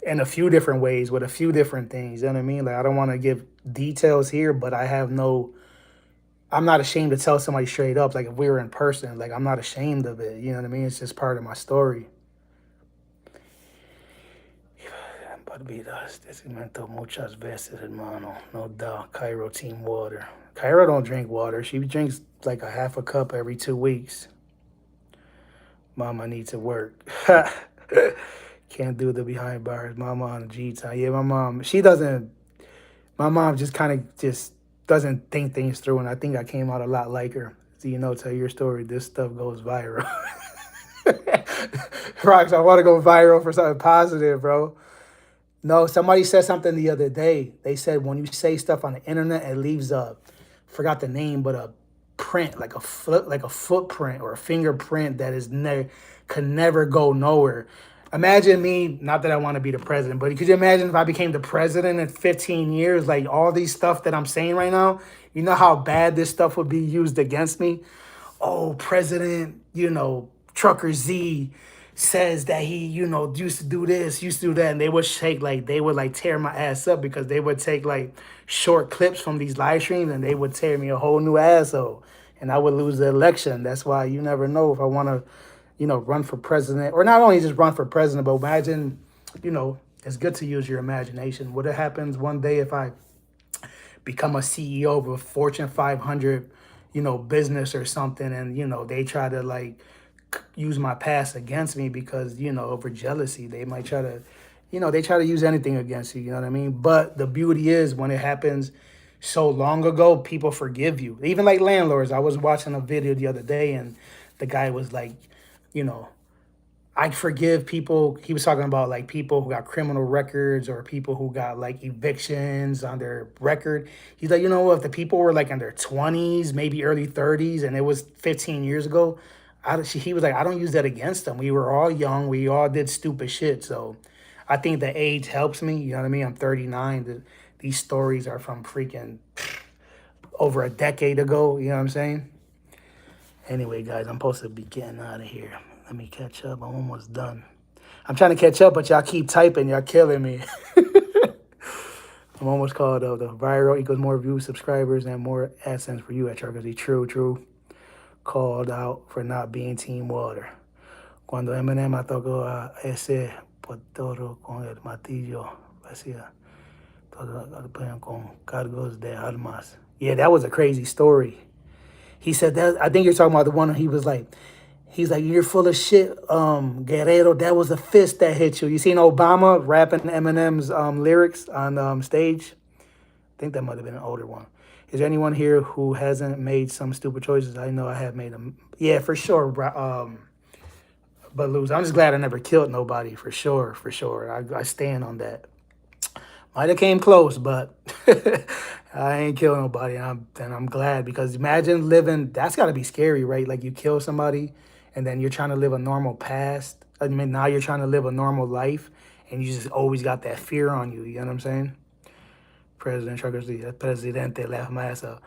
in a few different ways with a few different things. You know what I mean? Like, I don't want to give details here, but I'm not ashamed to tell somebody straight up. Like, if we were in person, like, I'm not ashamed of it. You know what I mean? It's just part of my story. Descimento muchas veces, hermano. No doubt. Cairo Team Water. Cairo don't drink water. She drinks like a half a cup every 2 weeks. Mama needs to work. Can't do the behind bars. Mama on the G time. Yeah, my mom just kind of just doesn't think things through. And I think I came out a lot like her. So, tell your story. This stuff goes viral. Rocks, I want to go viral for something positive, bro. No, somebody said something the other day. They said when you say stuff on the internet, it leaves forgot the name, but a print, like a footprint or a fingerprint that could never go nowhere. Imagine me, not that I want to be the president, but could you imagine if I became the president in 15 years, like all these stuff that I'm saying right now, you know how bad this stuff would be used against me? Oh, President, Trucker Z says that he, used to do this, used to do that, and they would tear my ass up because they would take like short clips from these live streams and they would tear me a whole new asshole, and I would lose the election. That's why you never know if I want to, run for president, or not only just run for president, but imagine, it's good to use your imagination. What happens one day if I become a CEO of a Fortune 500, business or something, and they try to like use my past against me because, over jealousy. They might try to, they try to use anything against you, you know what I mean? But the beauty is when it happens so long ago, people forgive you. Even like landlords. I was watching a video the other day and the guy was like, I forgive people. He was talking about like people who got criminal records or people who got like evictions on their record. He's like, if the people were like in their 20s, maybe early 30s, and it was 15 years ago, he was like, I don't use that against them. We were all young. We all did stupid shit. So I think the age helps me. You know what I mean? I'm 39. These stories are from freaking over a decade ago. You know what I'm saying? Anyway, guys, I'm supposed to be getting out of here. Let me catch up. I'm almost done. I'm trying to catch up, but y'all keep typing. Y'all killing me. I'm almost caught up. The viral equals more views, subscribers, and more AdSense for you at Chargazi. True. Called out for not being Team Water. Cuando Eminem atacó a ese portero con el martillo, hacía todo con cargos de armas. Yeah, that was a crazy story. He said that. I think you're talking about the one he was like, he's like, you're full of shit, Guerrero. That was a fist that hit you. You seen Obama rapping Eminem's lyrics on stage? think that might have been an older one. Is there anyone here who hasn't made some stupid choices? I know I have made them. Yeah, for sure. But lose. I'm just glad I never killed nobody. For sure, for sure. I stand on that. Might have came close, but I ain't killed nobody, and I'm glad, because imagine living. That's got to be scary, right? Like you kill somebody, and then you're trying to live a normal past. I mean, now you're trying to live a normal life, and you just always got that fear on you. You know what I'm saying? President Truckers, Presidente, laugh my ass off.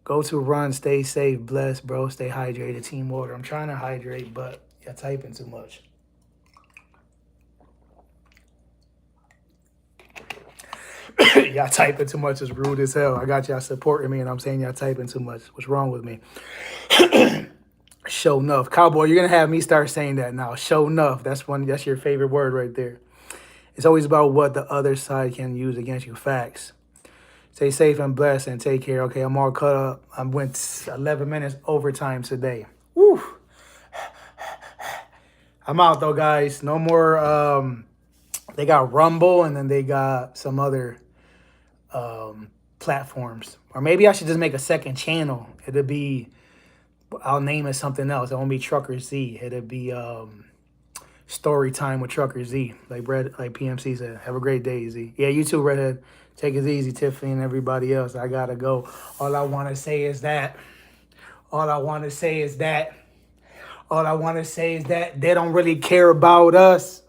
Go to run, stay safe, blessed, bro. Stay hydrated, team water. I'm trying to hydrate, but you're typing too much. Y'all typing too much is rude as hell. I got y'all supporting me, and I'm saying y'all typing too much. What's wrong with me? Show enough. Cowboy, you're gonna have me start saying that now. Show enough. That's your favorite word right there. It's always about what the other side can use against you. Facts. Stay safe and blessed and take care. Okay, I'm all cut up. I went 11 minutes overtime today. Woo. I'm out though, guys. No more. They got Rumble, and then they got some other platforms. Or maybe I should just make a second channel. It'll be, I'll name it something else. It won't be Trucker Z. It'll be Story Time with Trucker Z. Like PMC said. Have a great day, Z. Yeah, you too, Redhead. Take it easy, Tiffany and everybody else. I gotta go. All I want to say is that they don't really care about us.